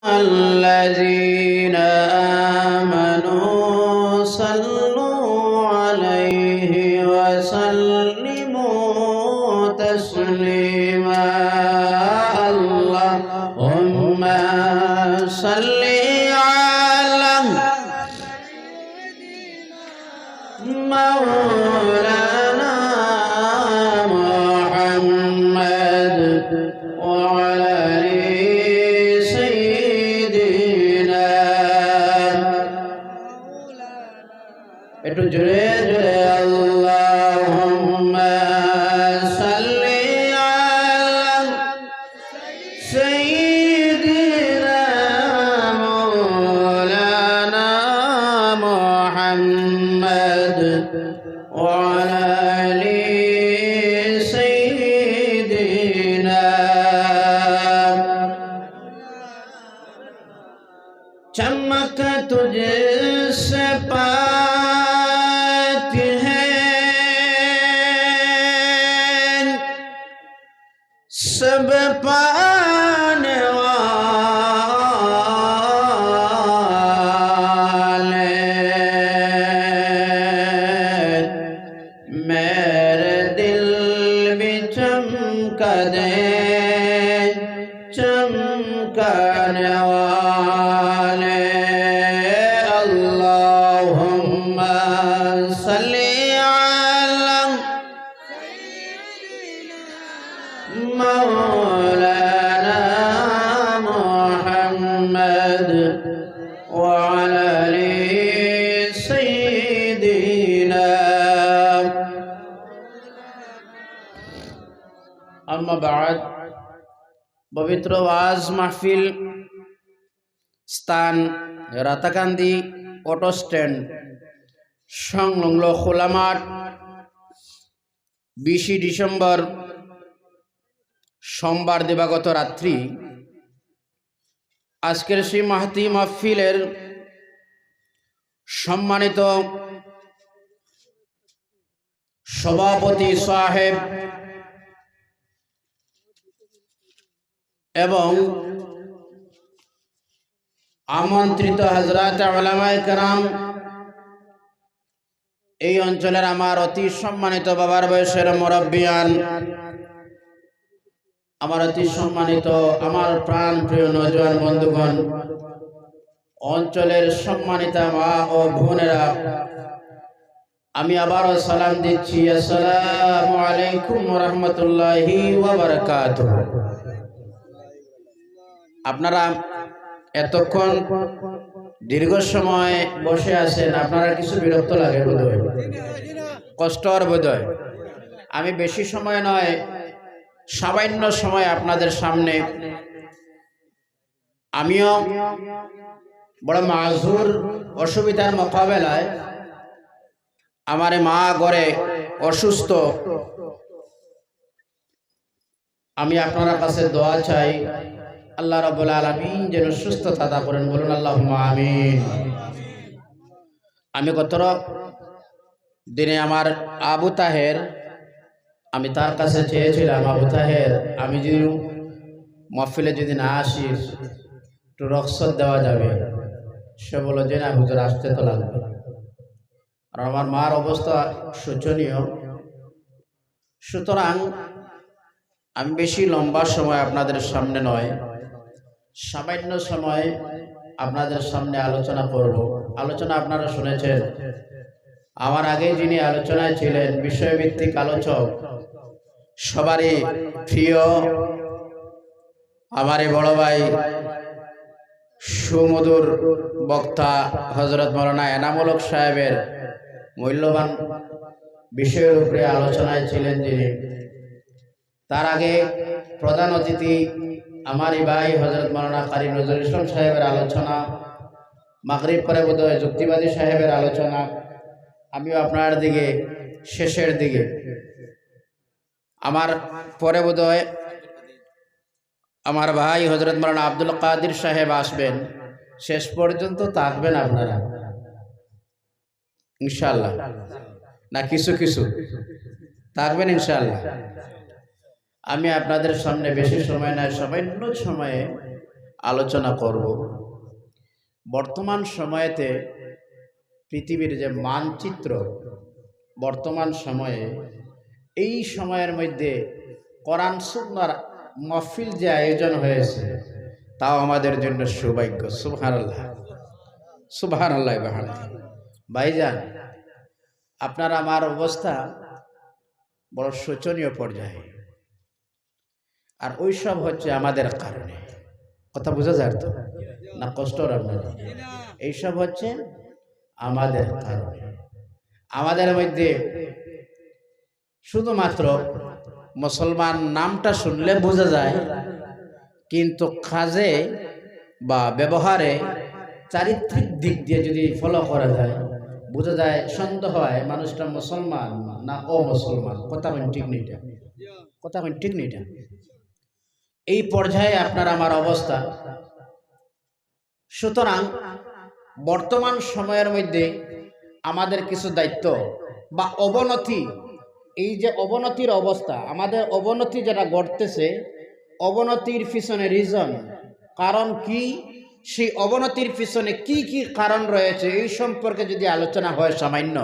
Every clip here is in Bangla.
الذين آمنوا صلوا عليه وسلموا تسليما اللهم صل على مولانا محمد وعلى একটু জোরে জোরে আল্লাহুম্মা সাল্লি আলা সাইয়্যিদিনা মাওলানা মুহাম্মদ ওয়া আলা আলি সাইয়্যিদিনা चमक तुझसे सब पाने वाले मेरे दिल भी चमका दे चमकाने वाले अल्लाहुम्मा सल्ली مولانا محمد وعلى آل سيدنا أما بعد পবিত্র ওয়াজ মাহফিল স্থান রাতাকান্দি অটো স্ট্যান্ড সংলগ্ন খোলা মাঠ 20 ডিসেম্বর সোমবার দিবাগত রাত্রি আজকের সেই মাহতি মাহফিলের সম্মানিত সভাপতি সাহেব এবং আমন্ত্রিত হযরত উলামায়ে কেরাম এই অঞ্চলের আমার অতি সম্মানিত বাবার বয়সের মুরব্বিয়ান আমার অতি সম্মানিত আমার প্রাণ প্রিয় নওজোয়ান বন্ধুগণ অঞ্চলের সম্মানিতা মা ও বোনেরা আমি আবারও সালাম দিচ্ছি আসসালামু আলাইকুম ওয়া রাহমাতুল্লাহি ওয়া বারাকাতুহু। আপনারা এতক্ষণ দীর্ঘ সময় বসে আছেন, আপনারা কিছু বিরক্ত লাগে বোধহয়, কষ্টর বোধহয়। আমি বেশি সময় নয়, সামান্য সময় আপনাদের সামনে আমিও বড় মাযুর অসুবিধার মোকাবেলায় আমার মা ঘরে অসুস্থ, আমি আপনার কাছে দোয়া চাই আল্লাহ রাব্বুল আলামিন যেন সুস্থতা দান করেন, বলুন আল্লাহুম্মা আমিন। আমি গত দিনে আমার আবু তাহের, আমি তার কাছে চেয়েছিলাম আবু তাহের আমি যদি মাহফিলে যদি না আসি একটু রুখসত দেওয়া যাবে। সে বলল যে না হুজুর আসতে তো লাগবে, আর আমার মার অবস্থা শোচনীয়। সুতরাং আমি বেশি লম্বা সময় আপনাদের সামনে নয়, সামান্য সময় আপনাদের সামনে আলোচনা করব। আলোচনা আপনারা শুনেছেন, আমার আগে যিনি আলোচনায় ছিলেন বিষয়ভিত্তিক আলোচক, সবারই প্রিয় আমারই বড় ভাই সুমধুর বক্তা হযরত মাওলানা এনামুল হক সাহেবের মূল্যবান বিষয়ের উপরে আলোচনায় ছিলেন যিনি। তার আগে প্রধান অতিথি আমারই ভাই হযরত মাওলানা কারি নজরুল ইসলাম সাহেবের আলোচনা, মাগরিব পরে বোধহয় যুক্তিবাদী সাহেবের আলোচনা, আমিও আপনার দিকে শেষের দিকে, আমার পরে বোধহয় আমার ভাই হযরত মাওলানা আব্দুল কাদির সাহেব আসবেন। শেষ পর্যন্ত থাকবেন আপনারা ইনশাআল্লাহ, না কিছু কিছু থাকবেন ইনশাআল্লাহ। আমি আপনাদের সামনে বেশি সময় না, সামান্য সময়ে আলোচনা করব। বর্তমান সময়েতে পৃথিবীর যে মানচিত্র, বর্তমান সময়ে এই সময়ের মধ্যে কোরআন সুন্নাহর মাহফিল যে আয়োজন হয়েছে, তাও আমাদের জন্য সৌভাগ্য। সুবহানাল্লাহ, সুবহানাল্লাহ। ভাইজান, আপনার আমার অবস্থা বড় শোচনীয় পর্যায়ে, আর ওইসব হচ্ছে আমাদের কারণে। কথা বোঝা যায় তো না? কষ্ট আপনার, এইসব হচ্ছে আমাদের কারণে। আমাদের মধ্যে শুধুমাত্র মুসলমান নামটা শুনলে বোঝা যায়, কিন্তু কাজে বা ব্যবহারে চারিত্রিক দিক দিয়ে যদি ফলো করা যায়, বোঝা যায়, সন্দেহ হয় মানুষটা মুসলমান না অমুসলমান। কথা ঠিক নেই, কথা ঠিক নেই। এই পর্যায়ে আপনার আমার অবস্থা। সুতরাং বর্তমান সময়ের মধ্যে আমাদের কিছু দায়িত্ব বা অবনতি, এই যে অবনতির অবস্থা, আমাদের অবনতি যেটা ঘটতেছে, অবনতির পিছনে রিজন, কারণ কি, সেই অবনতির পিছনে কি কি কারণ রয়েছে, এই সম্পর্কে যদি আলোচনা হয় সামান্য,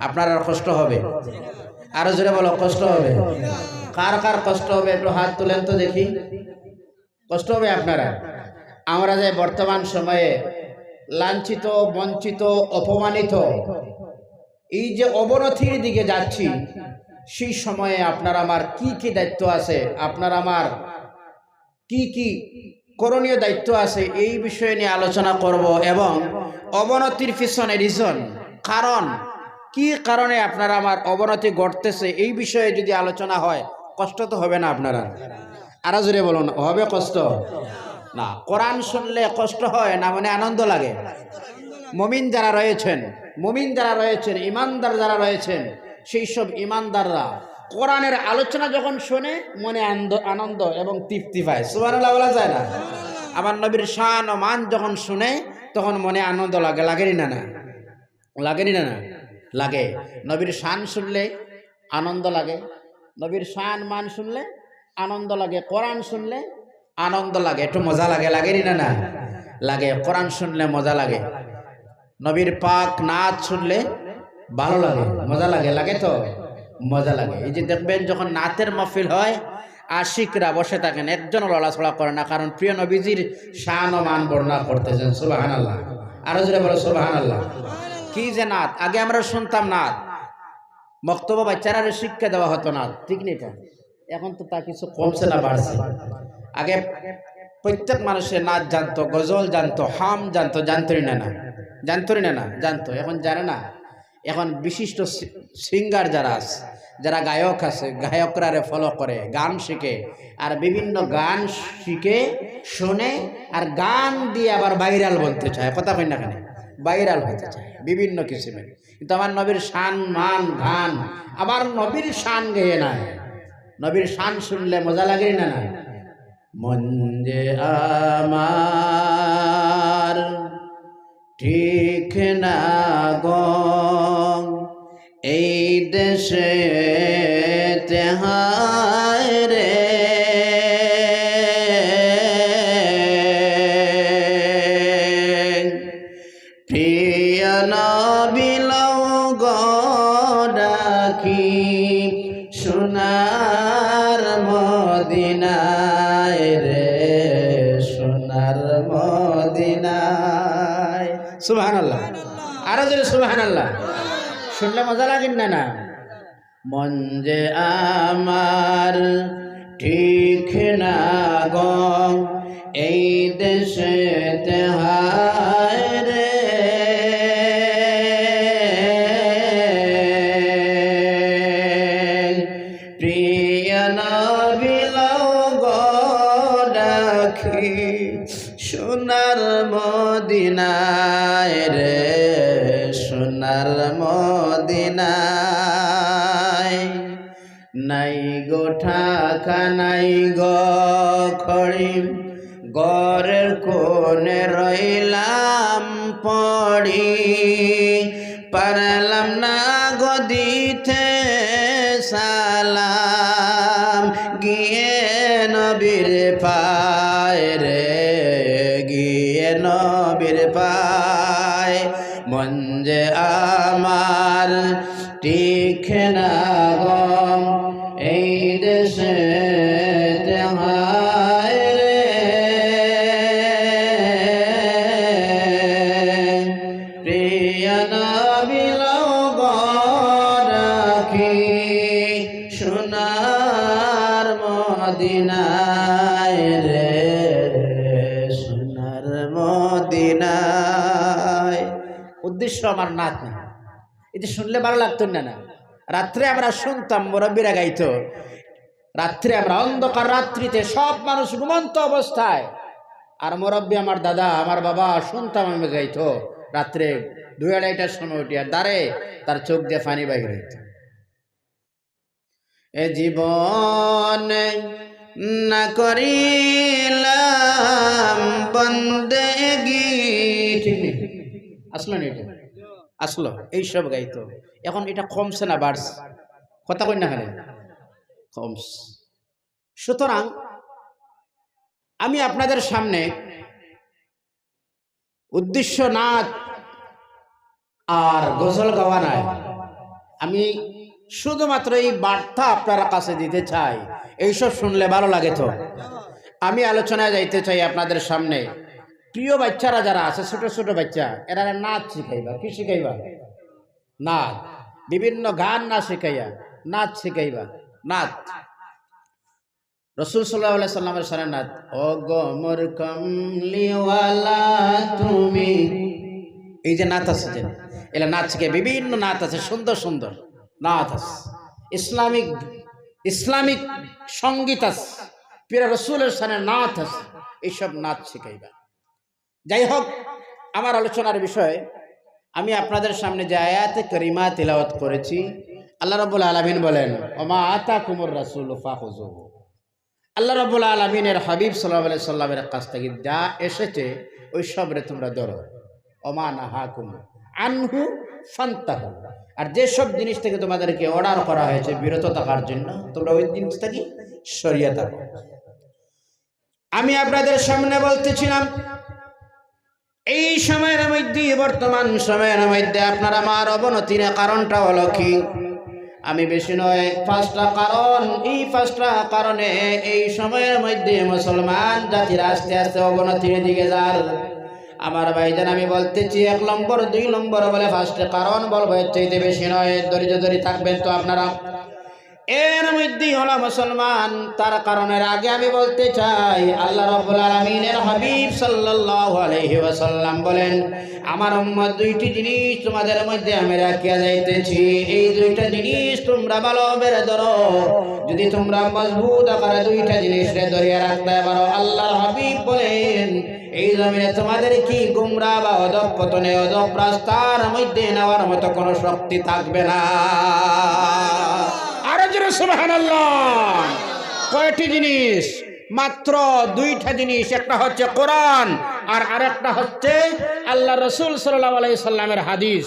আপনার আর কষ্ট হবে? আরো জোরে বলো, কষ্ট হবে? কার কার কষ্ট হবে একটু হাত তুলেন তো দেখি। কষ্ট হবে আপনারা? আমরা যে বর্তমান সময়ে লাঞ্ছিত, বঞ্চিত, অপমানিত, এই যে অবনতির দিকে যাচ্ছি, সেই সময়ে আপনার আমার কি কি দায়িত্ব আছে, আপনার আমার কি কি করণীয় দায়িত্ব আছে, এই বিষয়ে নিয়ে আলোচনা করব। এবং অবনতির পিছনে রিজন, কারণ কি কারণে আপনার আমার অবনতি ঘটতেছে, এই বিষয়ে যদি আলোচনা হয়, কষ্ট তো হবে না আপনারা? আরো জোরে বলুন, হবে কষ্ট না? কোরআন শুনলে কষ্ট হয় না, মানে আনন্দ লাগে? মুমিন যারা রয়েছেন, মুমিন যারা রয়েছেন, ইমানদার যারা রয়েছেন, সেই সব ইমানদাররা কোরআনের আলোচনা যখন শোনে মনে আনন্দ এবং তৃপ্তি পায়। সুবহানাল্লাহ বলা যায় না? আমার নবীর শান ও মান যখন শুনে তখন মনে আনন্দ লাগে, লাগেনি না? লাগেনি না? লাগে। নবীর শান শুনলে আনন্দ লাগে, নবীর শান মান শুনলে আনন্দ লাগে, কোরআন শুনলে আনন্দ লাগে, একটু মজা লাগে, লাগেনি না? লাগে। কোরআন শুনলে মজা লাগে, নবীর পাক নাচ শুনলে ভালো লাগে, মজা লাগে, লাগে তো মজা লাগে। এই যে দেখবেন যখন নাতের মাহফিল হয়, আশিকরা বসে থাকেন, একজন লড়াছড়া করে না, কারণ প্রিয় নবীজির শান ও মান বর্ণনা করতেছেন। সুবহানাল্লাহ, আরো জোরে বলো সুবহানাল্লাহ। কি যে নাত, আগে আমরা শুনতাম নাত, বক্তব্য বাচ্চারা শিক্ষা দেওয়া হতো না, ঠিক নেই? এখন তো তা কিছু কমছে না, বাড়ছে। আগে প্রত্যেক মানুষের নাচ জানতো, গজল জানতো, হাম জানতো, জানতোই না? জানতোই না? জানতো। এখন জানে না। এখন বিশিষ্ট সিঙ্গার যারা আছে, যারা গায়ক আছে, গায়করা ফলো করে, গান শিখে, আর বিভিন্ন গান শিখে শুনে, আর গান দিয়ে আবার ভাইরাল বলতে চায়। কথা কই না? কেন ভাইরাল হতে চায় বিভিন্ন কিসিমের। কিন্তু আমার নবীর শান মান গান, আমার নবীর শান গেয়ে নাই, নবীর শান শুনলে মজা লাগে না? মন যে আমার ঠিক না গো, এই দেশে তেহায় রে, প্রিয় নবী লও গো ডাকি, সোনার মদিনায় রে, সোনার মদিনায়। সুবহানাল্লাহ, আরো জোরে সুবহানাল্লাহ। শুনলে মজা লাগে না? মন যে আমার ঠিক না গো, এই দেশে তেহায় রে, প্রিয় নবী লও গো ডাকি, সোনার মদিনায় রে, সোনার মদিনায়। নাই গো ঠাকা, নাই গো খড়ি, ঘরের কোণে রইলাম পড়ি, পারলাম না গো দিতে সালাম, গিয়ে নবীর পায় রে, নবীর পায় মন যে আমার টিকে না গো এই দেশে হায় রে প্রিয় নবী লগো রাখি সোনার মদিনায় রে সোনার মদিনায়। উদ্দেশ্য আমার নাচ না, এটা শুনলে ভালো লাগতো না। না রাত্রে আমরা শুনতাম, মুরব্বীরা গাইতো, রাত্রে আমরা অন্ধকার রাত্রিতে সব মানুষ ঘুমন্ত অবস্থায়, আর মুরব্বী আমার দাদা আমার বাবা শুনতাম, আমি গাইতো রাত্রে 2-2:30টার সময় উঠি, আর দাঁড়ে তার চোখ দিয়ে পানি বাইর হইত। এ জীবন না করিলাম বন্দেগি, ঠিক নেই আসলো না, এটা আসলো এইসব গাইতো। এখন এটা কমছে না বাড়ছে? কথা কই না খালি কমছে। সুতরাং আমি আপনাদের সামনে উদ্দেশ্য নাচ আর গজল গাওয়া নাই, আমি শুধুমাত্র এই বার্তা আপনার কাছে দিতে চাই। এইসব শুনলে ভালো লাগে তো আমি আলোচনায় যাইতে চাই আপনাদের সামনে। প্রিয় বাচ্চারা যারা আছে, ছোট ছোট বাচ্চা, এরা নাচ শিখাইবা। কি শিখাইবা? নাচ, বিভিন্ন গান না শিখাইয়া নাচ শিখাইবা। নাচ রাসূল সাল্লাল্লাহু আলাইহি সাল্লামের সানে নাচ। ও গো মোর কমলিওয়ালা তুমি, এই যে নাচ আছে, এলা নাচ শিখে, বিভিন্ন নাচ আছে, সুন্দর সুন্দর নাচ আছে, ইসলামিক সঙ্গীত আছে, প্রিয় রাসূলের সানে নাচ আছে, এইসব নাচ শিখাইবা। যাই হোক, আমার আলোচনার বিষয়, আমি আপনাদের সামনে যে আয়াতে কারিমা তিলাওয়াত করেছি, আল্লাহ রাব্বুল আলামিন বলেন ওমা আতাকুমুর রাসূলু ফাখুযুহু। আল্লাহ রাব্বুল আলামিনের হাবিব সাল্লাল্লাহু আলাইহি সাল্লামের কাছ থেকে যা এসেছে ওই সবরে তোমরা ধরো। ওমা নাহাকুম আনহু ফান্তাহু, আর যেসব জিনিস থেকে তোমাদেরকে অর্ডার করা হয়েছে বিরত থাকার জন্য, তোমরা ওই জিনিস থেকে সরিয়ে থাকো। আমি আপনাদের সামনে বলতেছিলাম, এই সময়ের মধ্যে, বর্তমান সময়ের মধ্যে আপনার আমার অবনতির কারণটা হলো কি? আমি বেশি নয়, 5টা কারণ। এই 5টা কারণে এই সময়ের মধ্যে মুসলমান জাতির আস্তে আস্তে অবনতির দিকে যায়। আমার ভাইজান, আমি বলতেছি 1 নম্বর 2 নম্বর বলে 5টা কারণ বলবো, এর চাইতে বেশি নয়। ধৈর্য ধরে থাকবেন তো আপনারা। এর মধ্যে হলো মুসলমান, তার কারণের আগে আমি বলতে চাই, আল্লাহ রাব্বুল আলামিনের হাবিব সাল্লাল্লাহু আলাইহি ওয়াসাল্লাম বলেন, আমার উম্মত 2টি জিনিস তোমাদের মধ্যে আমি রাখিয়া যাইতেছি, এই 2টা জিনিস তোমরা ভালোভাবে ধরো। যদি তোমরা মজবুত আকারে 2টা জিনিসকে ধরিয়া রাখতে পারো, আল্লাহর হাবিব বলেন এই জমিনে তোমাদের কি গুমরাহ বা অধঃপতনে, অধঃ রাস্তার মধ্যে নেওয়ার মতো কোনো শক্তি থাকবে না। সুবহানাল্লাহ। কয়টি জিনিস? মাত্র 2টা জিনিস। একটা হচ্ছে কোরআন, আর আরেকটা হচ্ছে আল্লাহ রাসূল সাল্লাল্লাহু আলাইহি সাল্লামের হাদিস।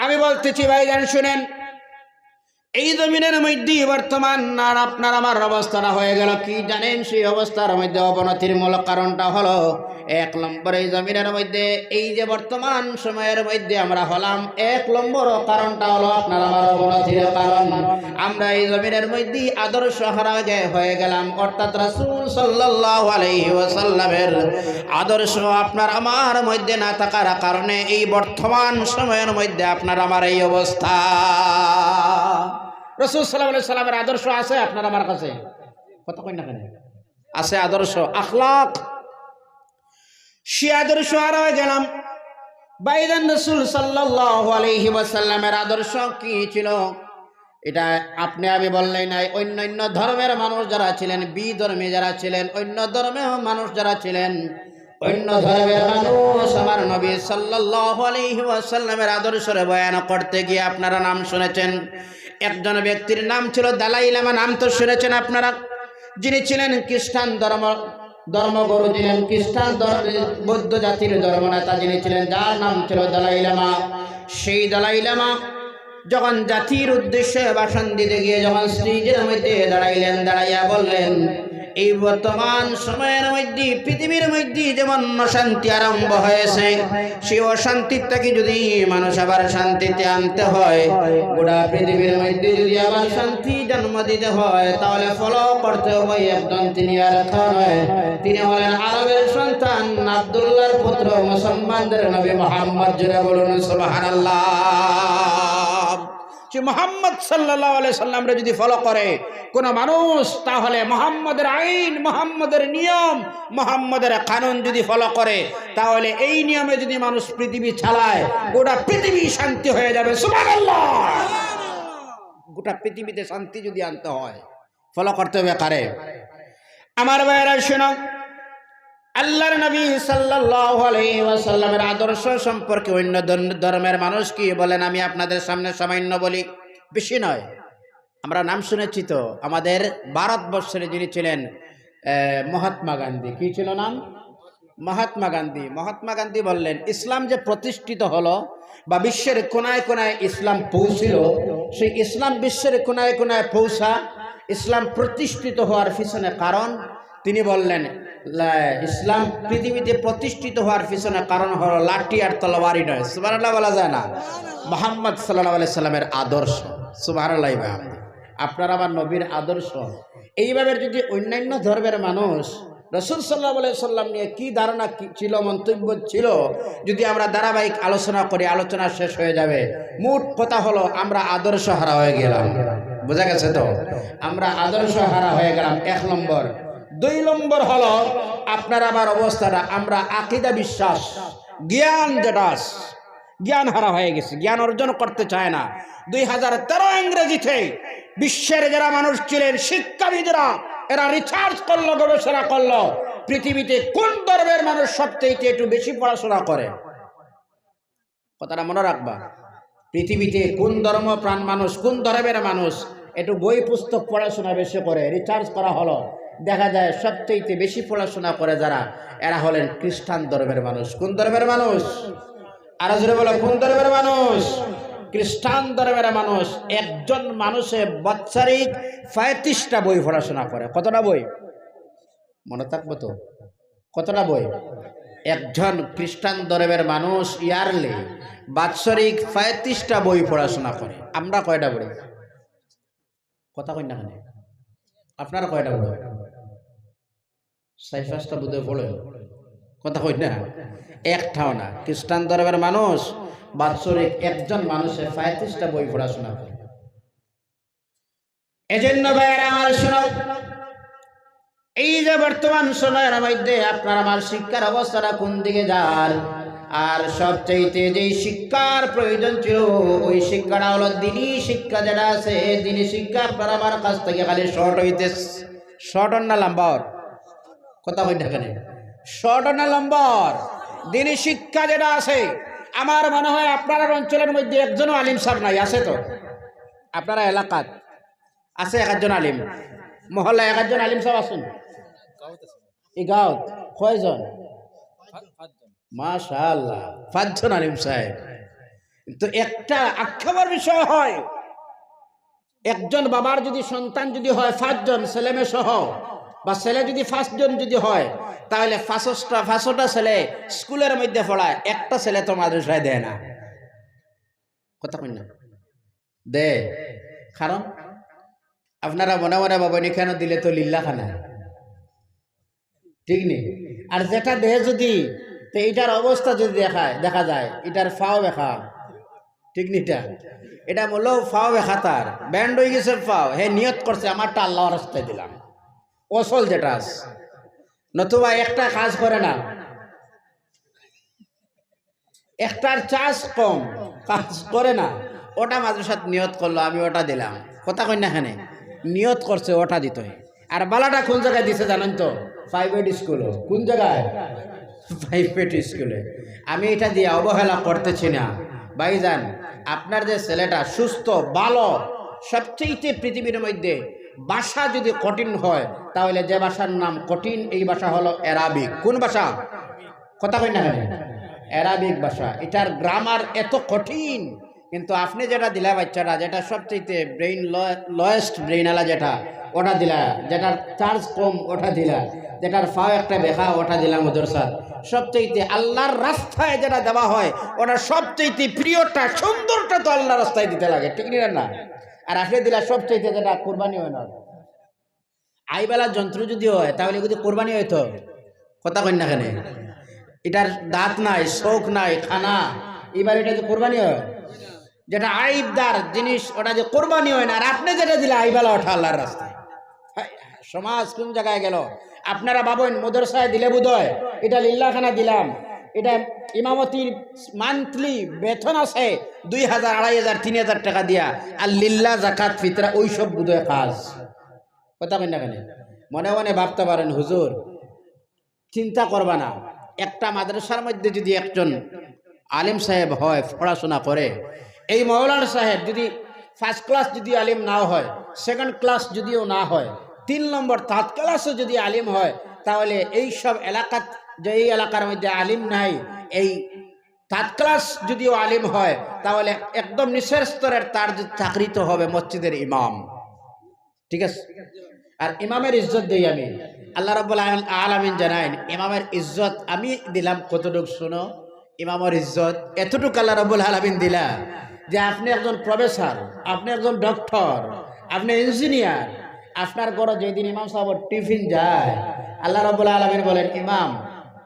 আমি বলতেছি ভাইজান শুনেন, এই জমিনের মধ্যে বর্তমান আর আপনার আমার অবস্থাটা হয়ে গেল কি জানেন? সেই অবস্থার মধ্যে অবনতির মূল কারণটা হলো, 1 নম্বর, এই জমিনের মধ্যে এই যে বর্তমান সময়ের মধ্যে আমরা হলাম, 1 নম্বর কারণটা হলো আপনার আমার অবনতির কারণ। আমরা এই জমিনের মধ্যে আদর্শ হারা হয়ে গেলাম, অর্থাৎ রাসূল সাল্লাল্লাহু আলাইহি ওয়াসাল্লামের আদর্শ আপনার আমার মধ্যে না থাকার কারণে এই বর্তমান সময়ের মধ্যে আপনার আমার এই অবস্থা। রাসূল সাল্লাল্লাহু আলাইহি সাল্লামের আদর্শ আছে আপনার আমার কাছে? কথা কই না কেন? আছে আদর্শ, আখলাক। সে আদর্শ আর হয়ে গেলাম বাইদান। রাসূল সাল্লাল্লাহু আলাইহি ওয়াসাল্লামের আদর্শ কি ছিল? এটা আপনি আমি বললেই নাই, অন্যান্য ধর্মের মানুষ যারা ছিলেন, বিধর্মী যারা ছিলেন, অন্য ধর্মের মানুষ যারা ছিলেন, অন্য ধর্মের মানুষ আমার নবী সাল্লাল্লাহু আলাইহি ওয়াসাল্লামের আদর্শের বয়ান করতে গিয়ে আপনারা নাম শুনেছেন। একজন ব্যক্তির নাম ছিল দালাই লামা, নাম তো শুনেছেন আপনারা, যিনি ছিলেন খ্রিস্টান ধর্মগুরু, ছিলেন খ্রিস্টান বৌদ্ধ জাতির ধর্মনেতা যিনি ছিলেন, যার নাম ছিল দালাই লামা। সেই দালাই লামা যখন জাতির উদ্দেশ্যে ভাষণ দিতে গিয়ে যখন স্টেজের মধ্যে দাঁড়াইলেন, দাঁড়াইয়া বললেন, এই বর্তমান সময়ের মধ্যে পৃথিবীর মধ্যে যেমন অশান্তি আরম্ভ হয়েছে, সেই অশান্তির থেকে যদি মানুষ আবার শান্তিতে আনতে হয়, গোটা পৃথিবীর মধ্যে যদি আবার শান্তি জন্ম দিতে হয়, তাহলে ফলো করতে হবে একজন, তিনি আর নয়, তিনি হলেন আরবের সন্তান, আব্দুল্লাহর পুত্র, মুসলমানদের নবী মুহাম্মদ। জোরে বলুন সুবহানাল্লাহ। মুহাম্মদ সাল্লাল্লাহু আলাইহি সাল্লামরে যদি ফলো করে কোন মানুষ, তাহলে মুহাম্মদের আইন, মুহাম্মদের নিয়ম, মুহাম্মদের কানুন যদি ফলো করে, তাহলে এই নিয়মে যদি মানুষ পৃথিবী চালায়, গোটা পৃথিবী শান্তি হয়ে যাবে। সুবহানাল্লাহ। গোটা পৃথিবীতে শান্তি যদি আনতে হয়, ফলো করতে হবে কারে? আমার ভাইরা শুনো, আল্লাহর নবী সাল্লাল্লাহু আলাইহি ওয়াসাল্লামের আদর্শ সম্পর্কে অন্য ধর্মের মানুষ কি বলেন আমি আপনাদের সামনে সামান্য বলি, বেশি নয়। আমরা নাম শুনেছি তো, আমাদের ভারতবর্ষের যিনি ছিলেন মহাত্মা গান্ধী। কি ছিল নাম? মহাত্মা গান্ধী। মহাত্মা গান্ধী বললেন, ইসলাম যে প্রতিষ্ঠিত হলো বা বিশ্বের কোনায় কোনায় ইসলাম পৌঁছিল, সেই ইসলাম বিশ্বের কোনায় কোনায় পৌঁছা, ইসলাম প্রতিষ্ঠিত হওয়ার পিছনে কারণ তিনি বললেন, ইসলাম পৃথিবীতে প্রতিষ্ঠিত হওয়ার পিছনে কারণ হলো লাঠি আর তলোয়ারি নয়। সুবহানাল্লাহ বলা যায় না? মুহাম্মদ সাল্লাল্লাহু আলাইহি সাল্লামের আদর্শ। সুবহানাল্লাহ। আপনার আমার নবীর আদর্শ। এইভাবে যদি অন্যান্য ধর্মের মানুষ রাসূল সাল্লাল্লাহু আলাইহি সাল্লাম নিয়ে কি ধারণা ছিল, মন্তব্য ছিল, যদি আমরা ধারাবাহিক আলোচনা করি, আলোচনা শেষ হয়ে যাবে। মোট কথা হলো আমরা আদর্শ হারা হয়ে গেলাম। বোঝা গেছে তো? আমরা আদর্শ হারা হয়ে গেলাম, 1 নম্বর। 2 নম্বর হলো আপনার আমার অবস্থাটা, আমরা আকীদা, বিশ্বাস, জ্ঞান, যেটা জ্ঞান হারা হয়ে গেছে, জ্ঞান অর্জন করতে চায় না। 2013 ইংরেজিতে বিশ্বের যারা মানুষ ছিলেন, শিক্ষাবিদরা, এরা রিসার্চ করলো, গবেষণা করলো, পৃথিবীতে কোন ধর্মের মানুষ সবচেয়ে একটু বেশি পড়াশোনা করে। কথাটা মনে রাখবা, পৃথিবীতে কোন ধর্ম প্রাণ মানুষ, কোন ধর্মের মানুষ একটু বই পুস্তক পড়াশোনা বেশি করে, রিসার্চ করা হলো, দেখা যায় সবচেয়ে বেশি পড়াশোনা করে যারা, এরা হলেন খ্রিস্টান ধর্মের মানুষ। কোন ধর্মের মানুষ? আরো জোরে বলো, কোন ধর্মের মানুষ? খ্রিস্টান ধর্মের মানুষ। একজন মানুষে বাৎসরিক 35টা বই পড়াশোনা করে। কতটা বই মনে থাকবো তো? কতটা বই? একজন খ্রিস্টান ধর্মের মানুষ ইয়ারলি বাৎসরিক 35টা বই পড়াশোনা করে। আমরা কয়টা পড়ি? কথা কই না? আপনারা কয়টা পড়েন? 4-5টা বোধহয় পড়েন। কথা কই না? একটাও না। খ্রিস্টান ধর্মের মানুষ বাৎসরিক একজন মানুষের 35টা বই পড়াশোনা করে। এজন্য ভাইয়েরা আমার শুনো, এই যে বর্তমান সময়ের মধ্যে আপনার আমার শিক্ষার অবস্থাটা কোন দিকে যান, আর সবচাইতে যেই শিক্ষার প্রয়োজন ছিল, ওই শিক্ষাটা হলো দ্বীনি শিক্ষা। যেটা আছে দ্বীনি শিক্ষা, আপনার আমার কাছ থেকে খালি শর্ট হইতে, শর্ট না লম্বর? কথা কই না কেন? শর্ট না লম্বর? দ্বীনি শিক্ষা যেটা আছে, আমার মনে হয় আপনার অঞ্চলের মধ্যে একজনও আলিম সাহেব নাই। আছে তো? আপনারা এলাকাত আছে একজন আলিম, মহল্লায় একজন আলিম সাহেব আছেন? এই গাঁৱত কয়জন? মাশাআল্লাহ, 5 জন আলিম সাহেব। তো একটা আক্ষেপের বিষয় হয়, একজন বাবার যদি সন্তান যদি হয় 5 জন ছেলে মেয়ে সহ, বা ছেলে যদি 5 জন যদি হয়, তাহলে 5টা ছেলে স্কুলের মধ্যে পড়ায়, একটা ছেলে তো মাদ্রাসায় দেয় না। কথা কই না? দে। কারণ আপনারা মনে মনে ভাবেন কেন দিলে তো লিল্লা খানা, ঠিক নেই? আর যেটা দেহে যদি, তো এটার অবস্থা যদি দেখা যায়, এটার ফাও বেখা, ঠিক নিটা, এটা বললো ফাও বেখা, তার ব্যান্ড হয়ে গেছে ফাও, হে নিয়ত করছে আমারটা আল্লাহর রাস্তায় দিলাম, অসল যেটা আছে। নতুবা একটা কাজ করে না, একটার চাষ কম, কাজ করে না, ওটা মাদ্রাসাত নিয়ত করলো আমি ওটা দিলাম। কথা কই না? এখানে নিয়ত করছে ওটা দিতে হয়। আর বালাটা কোন জায়গায় দিছে জানেন তো? প্রাইভেট স্কুলে। কোন জায়গায়? প্রাইভেট স্কুলে। আমি এটা দিয়ে অবহেলা করতেছি না ভাইজান। আপনার যে ছেলেটা সুস্থ ভালো, সবচেয়ে পৃথিবীর মধ্যে ভাষা যদি কঠিন হয়, তাহলে যে ভাষার নাম কঠিন, এই ভাষা হলো অ্যারাবিক। কোন ভাষা? কথা কই না? অ্যারাবিক ভাষা। এটার গ্রামার এত কঠিন, কিন্তু আপনি যেটা দিলা বাচ্চাটা, যেটা সবচেয়ে ব্রেইন লয়েস্ট ব্রেইন আলা, যেটা ওটা দিলা, যেটার চার্জ কম ওটা দিলা, যেটার ফাও একটা বেখা ওটা দিলাম মদরসা। সবচেয়ে আল্লাহর রাস্তায় যেটা দেওয়া হয় ওটা সবচেয়ে প্রিয়টা, সুন্দরটা তো আল্লাহর রাস্তায় দিতে লাগে, ঠিক না? আর আপনি দিলা সবচেয়ে যেটা কোরবানি হয় না। আইবেলার যন্ত্র যদি হয় তাহলে যদি কোরবানি হইতো, কথা কই না কেন? এটার দাঁত নাই, শোক নাই, খানা, এবার এটা যে কোরবানি হয়, যেটা আইবদার জিনিস ওটা যে কোরবানি হয় না। আর আপনি যেটা দিলে আইবেলা ওঠা আল্লাহর রাস্তায়। সমাজ কোন জায়গায় গেল? আপনারা ভাবেন মদরসায় দিলে বোধ হয় এটা লিল্লাখানা দিলাম, এটা ইমামতির মান্থলি বেতন আছে 2000, 2500, 3000 টাকা দিয়া, আর লিল্লা জাকাত ফিতরা ওইসব বোধ হয় কাজ। কথা কই না কেন? মনে মনে ভাবতে পারেন হুজুর, চিন্তা করবা না, একটা মাদ্রাসার মধ্যে যদি একজন আলিম সাহেব হয়, পড়াশোনা করে, এই মৌলানা সাহেব যদি ফার্স্ট ক্লাস যদি আলিম নাও হয়, সেকেন্ড ক্লাস যদিও না হয়, 3 নম্বর থার্ড ক্লাসও যদি আলিম হয়, তাহলে এই সব এলাকা, যে এই এলাকার মধ্যে আলিম নাই, এই থার্ড ক্লাস যদিও আলিম হয়, তাহলে একদম নিচের স্তরের তার যে চাকরি তো হবে মসজিদের ইমাম, ঠিক আছে? আর ইমামের ইজ্জত দেই আমি, আল্লাহ রাব্বুল আলামিন জানাইন ইমামের ইজ্জত আমি দিলাম কতটুকু শুনো। ইমামের ইজ্জত এতটুকু আল্লাহ রাব্বুল আলামিন দিলা যে আপনি একজন প্রফেসর, আপনি একজন ডক্টর, আপনি ইঞ্জিনিয়ার, আপনার ঘরে যেদিন ইমাম সাহেব টিফিন যায়, আল্লাহ রাব্বুল আলামিন বলেন ইমাম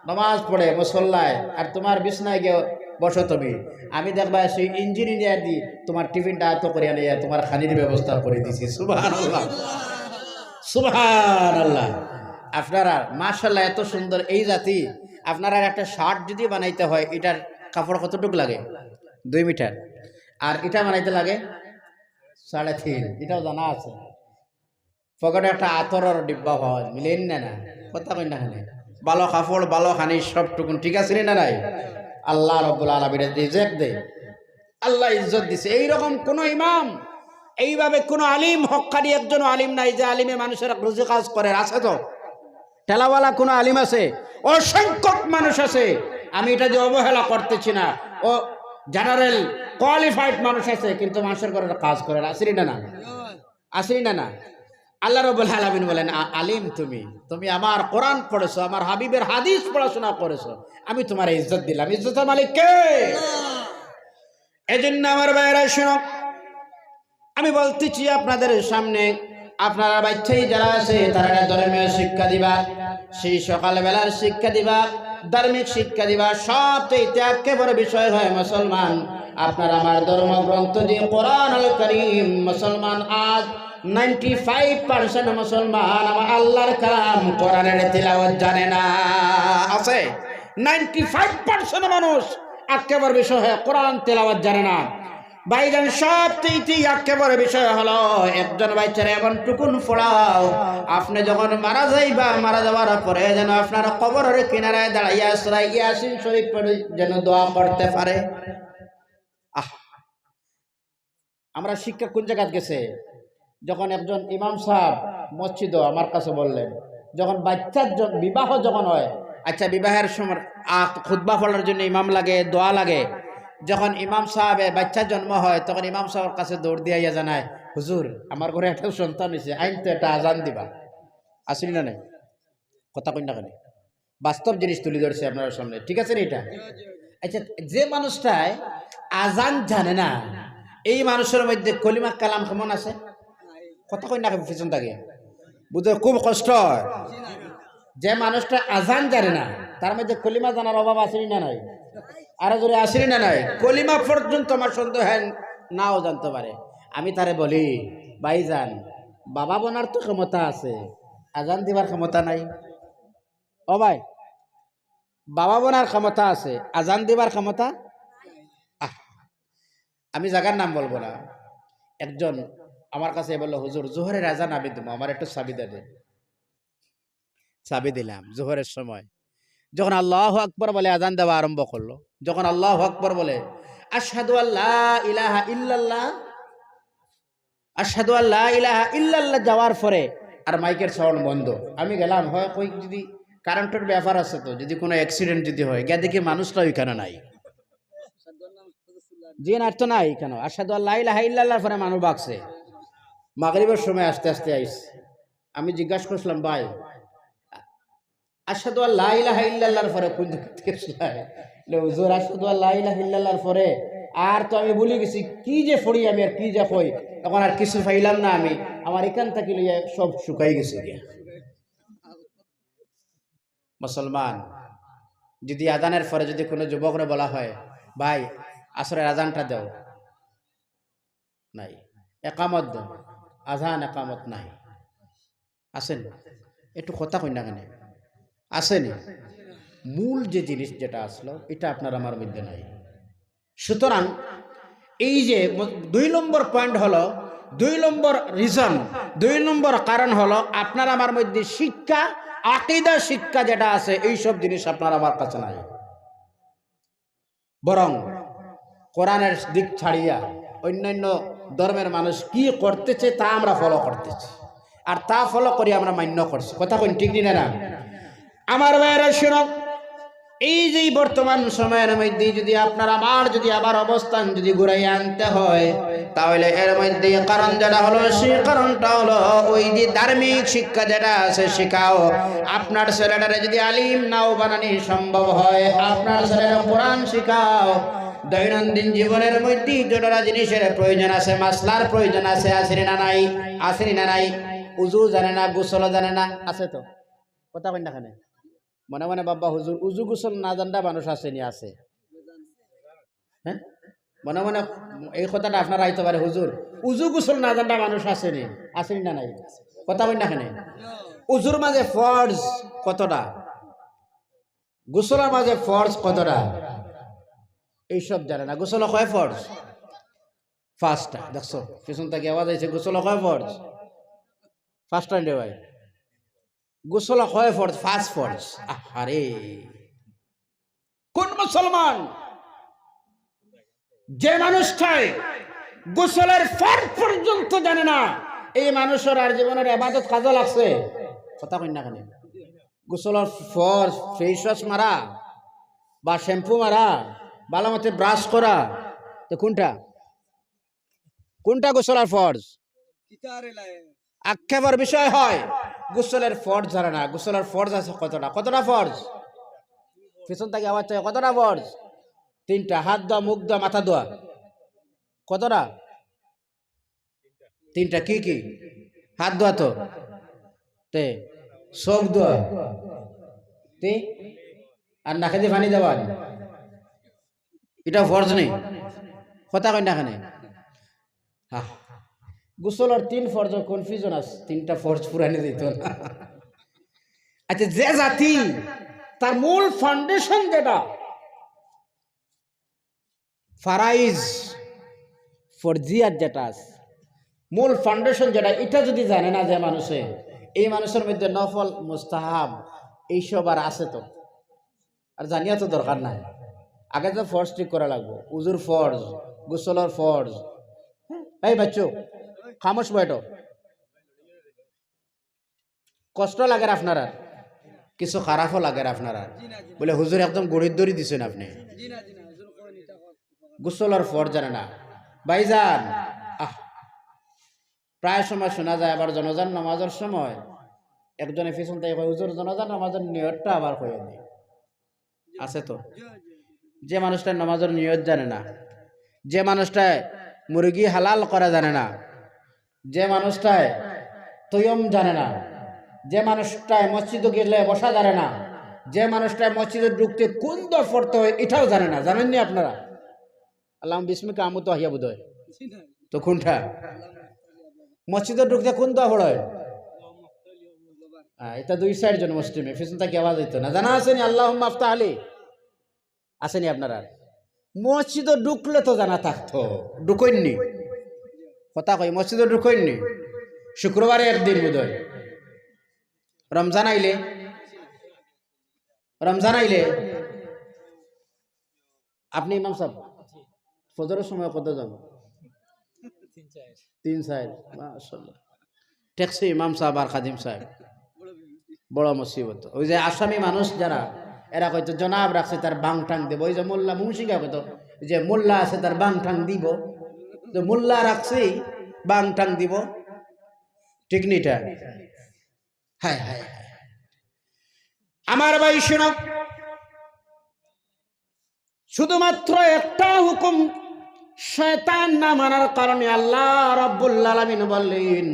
নামাজ পড়ে মুসল্লায়, আর তোমার বিছনায় গিয়ে বসো তুমি, আমি দেখবা সেই ইঞ্জিনিয়ার দি তোমার টিফিনটা এত করে নিয়ে তোমার খানির ব্যবস্থা করে দিছি। সুবহানাল্লাহ, সুবহানাল্লাহ। আপনারা মাশাআল্লাহ এত সুন্দর এই জাতি। আপনারা একটা শার্ট যদি বানাইতে হয়, এটার কাপড় কতটুকু লাগে? 2 মিটার। আর এটা বানাইতে লাগে 3.5, এটাও জানা আছে। পকেটে একটা আতরের ডিব্বা হয়, মিলেন না? না কথা কই না কেন? ভালো কাপড়, ভালো খানি সবটুকুন ঠিক আছে না নাই? আল্লাহ রাব্বুল আলামিন রিজেক্ট দেয়, আল্লাহ ইজ্জত দিছে। এইরকম কোন ইমাম, এইভাবে কোন আলিম, হক্কানি একজন আলিম নাই যে আলিমে মানুষের রুজি কাজ করে। আছে তো ঠেলাওয়ালা কোন আলিম আছে? অসংখ্য মানুষ আছে, আমি এটা যে অবহেলা করতেছি না। ও জেনারেল কোয়ালিফাইড মানুষ আছে, কিন্তু মানুষের করে কাজ করে। আসেনি না? আসেনি না? আল্লাহ রাব্বুল আলামিন বলেন আলিম তুমি, তুমি আমার কোরআন পড়েছো, আমার হাবিবের হাদিস পড়াশোনা করেছো, আমি তোমার ইজ্জত দিলাম। ইজ্জতের মালিক কে? এজন্য আমার ভাইরা শুনো, আমি বলতেছি আপনাদের সামনে, আপনারা বাচ্চাই যারা আছে তারা ধর্মীয় শিক্ষা দিবা, সেই সকালবেলার শিক্ষা দিবা, ধার্মিক শিক্ষা দিবা। সবচেয়ে একেবারে বিষয় হয় মুসলমান আপনার আমার ধর্মগ্রন্থ যে কোরআন আল কারীম। মুসলমান আজ 95% মুসলমান আমার আল্লাহর কালাম কোরআনের তিলাওয়াত জানে না। আছে 95% মানুষ একেবারে বিষয় হয় কোরআন তিলাওয়াত জানে না। ভাইজান সবচেয়ে একেবারে বিষয় হলো একজন বাচ্চারা এমন টুকুন পড়াও, আপনি যখন মারা যাইবা, মারা যাওয়ার পরে যেন আপনার কবরের কিনারায় দাঁড়াইয়া সূরা ইয়াসিন শরীফ পড়ে যেন দোয়া করতে পারে। আমরা শিক্ষা কোন জায়গায় গেছে? যখন একজন ইমাম সাহেব মসজিদ আমার কাছে বললেন, যখন বাচ্চার বিবাহ যখন হয়, আচ্ছা বিবাহের সময় খুতবা পড়ার জন্য ইমাম লাগে, দোয়া লাগে। যখন ইমাম সাহেব বাচ্চার জন্ম হয়, তখন ইমাম সাহেবের কাছে দৌড় দিয়ে জানায়, হুজুর আমার ঘরে একটা সন্তান হয়েছে, আইন তো একটা আজান দিবা। আসেনি না? কথা কই না কেন? বাস্তব জিনিস তুলে ধরছে আপনার সামনে, ঠিক আছে না? এটা আচ্ছা, যে মানুষটায় আজান জানে না, এই মানুষের মধ্যে কলিমা কালাম কেমন আছে? কথা কই না পিছন থাকে, বুঝতে খুব কষ্ট হয়। যে মানুষটা আজান জানে না, তার মধ্যে কলিমা জানার অভাব আসেনি না নাই? আরো জোরে আসেনি না নাই? কলিমা পর্যন্ত আমার সন্দেহ হয় নাও জানতে পারে। আমি তারে বলি, ভাইজান বাবা বোনার তো ক্ষমতা আছে, আজান দিবার ক্ষমতা নাই। ও ভাই, বাবা বোনার ক্ষমতা আছে, আজান দিবার ক্ষমতা। আমি জায়গার নাম বলবো না। একজন আমার কাছে বললো, হুজুর জোহরের আজান আমি দেবো, আমার একটু চাবি দেন। চাবি দিলাম। জোহরের সময় যখন আল্লাহু আকবার বলে আজান দেওয়া আরম্ভ করলো, যখন আল্লাহু আকবার বলে আশহাদু আল্লা ইলাহা ইল্লাল্লাহ, আশহাদু আল্লা ইলাহা ইল্লাল্লাহ যাওয়ার পরে আর মাইকের সাউন্ড বন্ধ। আমি গেলাম, হয় কই যদি কারেন্টের ব্যাপার আছে, তো যদি কোনো অ্যাক্সিডেন্ট যদি হয়, গিয়ে দেখি মানুষটা ওইখানে নাই। জিন আর তো নাই কেন, আশহাদু আল্লা ইলাহা ইল্লাল্লাহর পরে মানুষ বাকছে। মাগরিবের সময় আস্তে আস্তে আইছে, আমি জিজ্ঞাসা করছিলাম ভাই আশহাদু আল্লা ইলাহা ইল্লাল্লাহর পরে কোন দিক থেকে আসলাই? হুজুর আশহাদু আল্লা ইলাহা ইল্লাল্লাহর পরে আর তো আমি ভুলে গেছি কি যে পড়ি আমি আর কি যে কই, তখন আর কিছু পাইলাম না আমি, আমার এখান থেকে লইয়া সব শুকাই গেছে গিয়া। মুসলমান, যদি আজানের পরে যদি কোনো যুবকরে বলা হয় ভাই আসরের আজানটা দাও, নাই। একামত দাও, আজান একামত নাই। আসেন একটু কথা কই না কেন, আসেনি? মূল যে জিনিস যেটা আসলো এটা আপনার আমার মধ্যে নাই। সুতরাং এই যে 2 নম্বর পয়েন্ট হলো, 2 নম্বর রিজন, 2 নম্বর কারণ হলো আপনার আমার মধ্যে শিক্ষা, আকীদা শিক্ষা যেটা আছে এইসব জিনিস আপনার আমার কাছে নাই। বরং কোরআনের দিক ছাড়িয়া অন্যান্য ধর্মের মানুষ কি করতেছে তা আমরা ফলো করতেছি, আর তা ফলো করি আমরা মান্য করছি। কথা কোন ঠিক না? আমার ভাইয়েরা শুনো, এই যে বর্তমান সময়ের মধ্যে যদি আপনার আমার যদি আবার অবস্থান যদি ঘুরাই আনতে হয়, তাহলে এর মধ্যে কারণ যেটা হলো, সেই কারণটা হলো ওই যে ধার্মিক শিক্ষা যেটা আছে শিখাও। আপনার ছেলেটারে যদি আলিম নাও বানানি সম্ভব হয়, আপনার ছেলেরা কোরআন শিখাও। দৈনন্দিন জীবনের মধ্যে যতটা জিনিসের প্রয়োজন আছে, মাসলার প্রয়োজন আছে, আসেনি না নাই? আসেনি না নাই? উজু জানে না, গোসল জানে না, আছে তো? কথা কই না কেন? মনে মনে বাবা হুজুর উজু গোসল না জানটা মানুষ আসেনি? আছে। হ্যাঁ, মনে মনে এই কথাটা আপনারা আইতে পারে, হুজুর উজু গোসল না জানটা মানুষ আসেনি? আসেনি না নাই? কথা কই না কেন? উজুর মাঝে ফরজ কতটা, গোসলের মাঝে ফরজ কতটা, এইসব জানে না। গোসল কয় ফরজ? 5টা। দেখছো পিছন থেকে আওয়াজ আইছে, গোসল কয় ফরজ? 5টা রে ভাই, গোসল কয় ফরজ? 5 ফরজ। আরে কোন মুসলমান যে মানুষটাই গোসলের ফরজ পর্যন্ত জানে না, এই মানুষের আর জীবনের ইবাদত কাজে লাগছে? কথা কই না কেন? গোসলের ফরজ ফেস ওয়াশ মারা বা শ্যাম্পু মারা, ভালো মতো ব্রাশ করা, তো কোনটা কোনটা গোসলের ফরজ? আক্ষেপের বিষয় হয় গোসলের ফরজ জানে না। গোসলের ফরজ আছে কতটা? কতটা ফরজ? পিছন থেকে আওয়াজ চাই, কতটা ফরজ? 3টা। হাত ধোয়া, মুখ ধোয়া, মাথা ধোয়া, কতটা? 3টা। কি কি? হাত ধোয়া তো তে, চোখ ধোয়া তে, আর নাকে দিয়ে পানি দেওয়া, এটা ফরজ নেই? কথা কই না কেন? গোসলের 3 ফরজ কনফিউশন আছে, 3টা ফরজ পুরানি দিত না। আচ্ছা, যে জাতি তার মূল ফাউন্ডেশন যেটা ফারাইজ ফরজিয়াত যেটা আছে, মূল ফাউন্ডেশন যেটা, এটা যদি জানে না যে মানুষে, এই মানুষের মধ্যে নফল মুস্তাহাব এইসব আর আছে তো? আর জানিয়া তো দরকার নাই। আগে তো ফরজ ঠিক করা লাগবো, উজুর ফরজ, গোসলের ফরজ। এই বাচ্চো খামোশ বয়টো, কষ্ট লাগে আপনারা, কিছু খারাপও লাগে আপনারা, বলে হুজুর একদম গড়ির দড়ি দিছেন আপনি, গোসলের ফরজ জানে না। ভাইজান, প্রায় সময় শোনা যায় আবার জনজান নামাজের সময় একজনের পিছন থেকে হুজুর জনজান নামাজের নিয়তটা আবার কয়ে দেয়। আছে তো? যে মানুষটা নামাজের নিয়ত জানে না, যে মানুষটায় মুরগি হালাল করা জানে না, যে মানুষটায় তৈয়ম জানে না, যে মানুষটায় মসজিদে গেলে বসা জানে না, যে মানুষটায় মসজিদে ঢুকতে কোন দোয়া পড়তে হয় এটাও জানে না, জানেননি আপনারা? আল্লাহ বিস্মিকা আমু তো আহিয়া বোধ, তো কোনটা? মসজিদে ঢুকতে কোন দোয়া পড়ে? এটা 2 সাইড জন মুসলিমে পিছন থেকে আওয়াজ হইতো না, জানা আসেনি? আল্লাহুম্মা আফতাহ আলী, আসেনি আপনারা? মসজিদে ঢুকলে তো জানা থাকতো, ঢুকইননি। কথা কই, মসজিদে ঢুকইননি। শুক্রবারে একদিন বোধহয় রমজান আইলে, রমজান আইলে আপনি ইমাম সাহেব ফজরের সময় কত যান? 3-4। মাশাআল্লাহ, ট্যাক্সি ইমাম সাহেব আর খাদিম সাহেব, বড় মুসিবত। ওই যে আসামি মানুষ যারা, এরা কইতো জনাব রাখছে তার বাং টাং দেব, ওই যে মোল্লা মুন্সিকা কইতো যে মোল্লা আছে তার বাং ঠাং দিব, তো মোল্লা রাখছি বাং ঠাং দিব, ঠিক নিটা। হায় হায় আমার ভাই শুনো, শুধুমাত্র একটা হুকুম শয়তান না মানার কারণে আল্লাহ রাব্বুল আলামিন বললেন,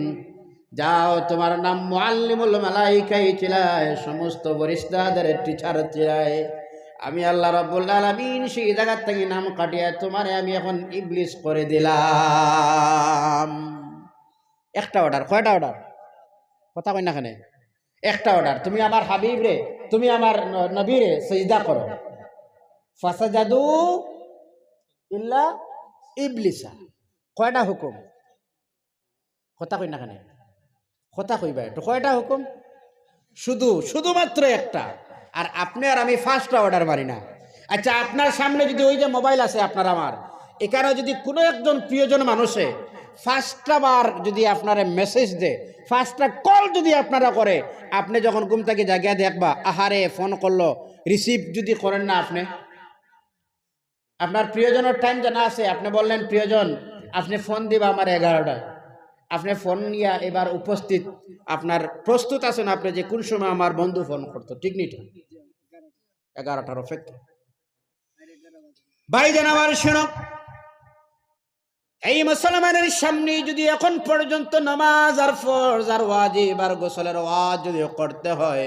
যাও তোমার নাম মুআল্লিমুল মালাইকাই চিলায়, সমস্ত ফেরেশতাদের টিচার চিলায়। আমি আল্লাহ রাব্বুল আলামিন সেই জায়গা থেকে নাম কাটিয়ে তোমারে আমি এখন ইবলিস করে দিলাম। একটা অর্ডার, কয়টা অর্ডার? কথা কই না কেন? একটা অর্ডার, তুমি আমার হাবিব রে, তুমি আমার নবী রে সিজদা করো। ফাসাজাদু ইল্লা ইবলিসা। কয়টা হুকুম? কথা কই না কেন? কথা কইবা একটু, কয়টা হুকুম? শুধুমাত্র একটা। আর আপনি আর আমি ফার্স্টটা অর্ডার মারি না। আচ্ছা, আপনার সামনে যদি ওই যে মোবাইল আছে আপনার আমার, এখানে যদি কোনো একজন প্রিয়জন মানুষে ফার্স্টটা বার যদি আপনারা মেসেজ দেয়, ফার্স্টটা কল যদি আপনারা করে, আপনি যখন ঘুম থেকে জাগিয়া দেখবা আহারে ফোন করলো, রিসিভ যদি করেন না, আপনি আপনার প্রিয়জনের টাইম জানা আছে, আপনি বললেন প্রিয়জন আপনি ফোন দিবা আমার 11টায়, আপনি ফোন নিয়ে এবার উপস্থিত, আপনার প্রস্তুত আছেন আপনি যে কোন সময় আমার বন্ধু ফোন করতো, ঠিক নেই? 11টার অপেক্ষা। ভাই জান আমার শুনো, এই মুসলমানের সামনে যদি এখন পর্যন্ত নামাজ আর ফরজ আর ওয়াজিব আর গোসলের ওয়াজ যদি করতে হয়,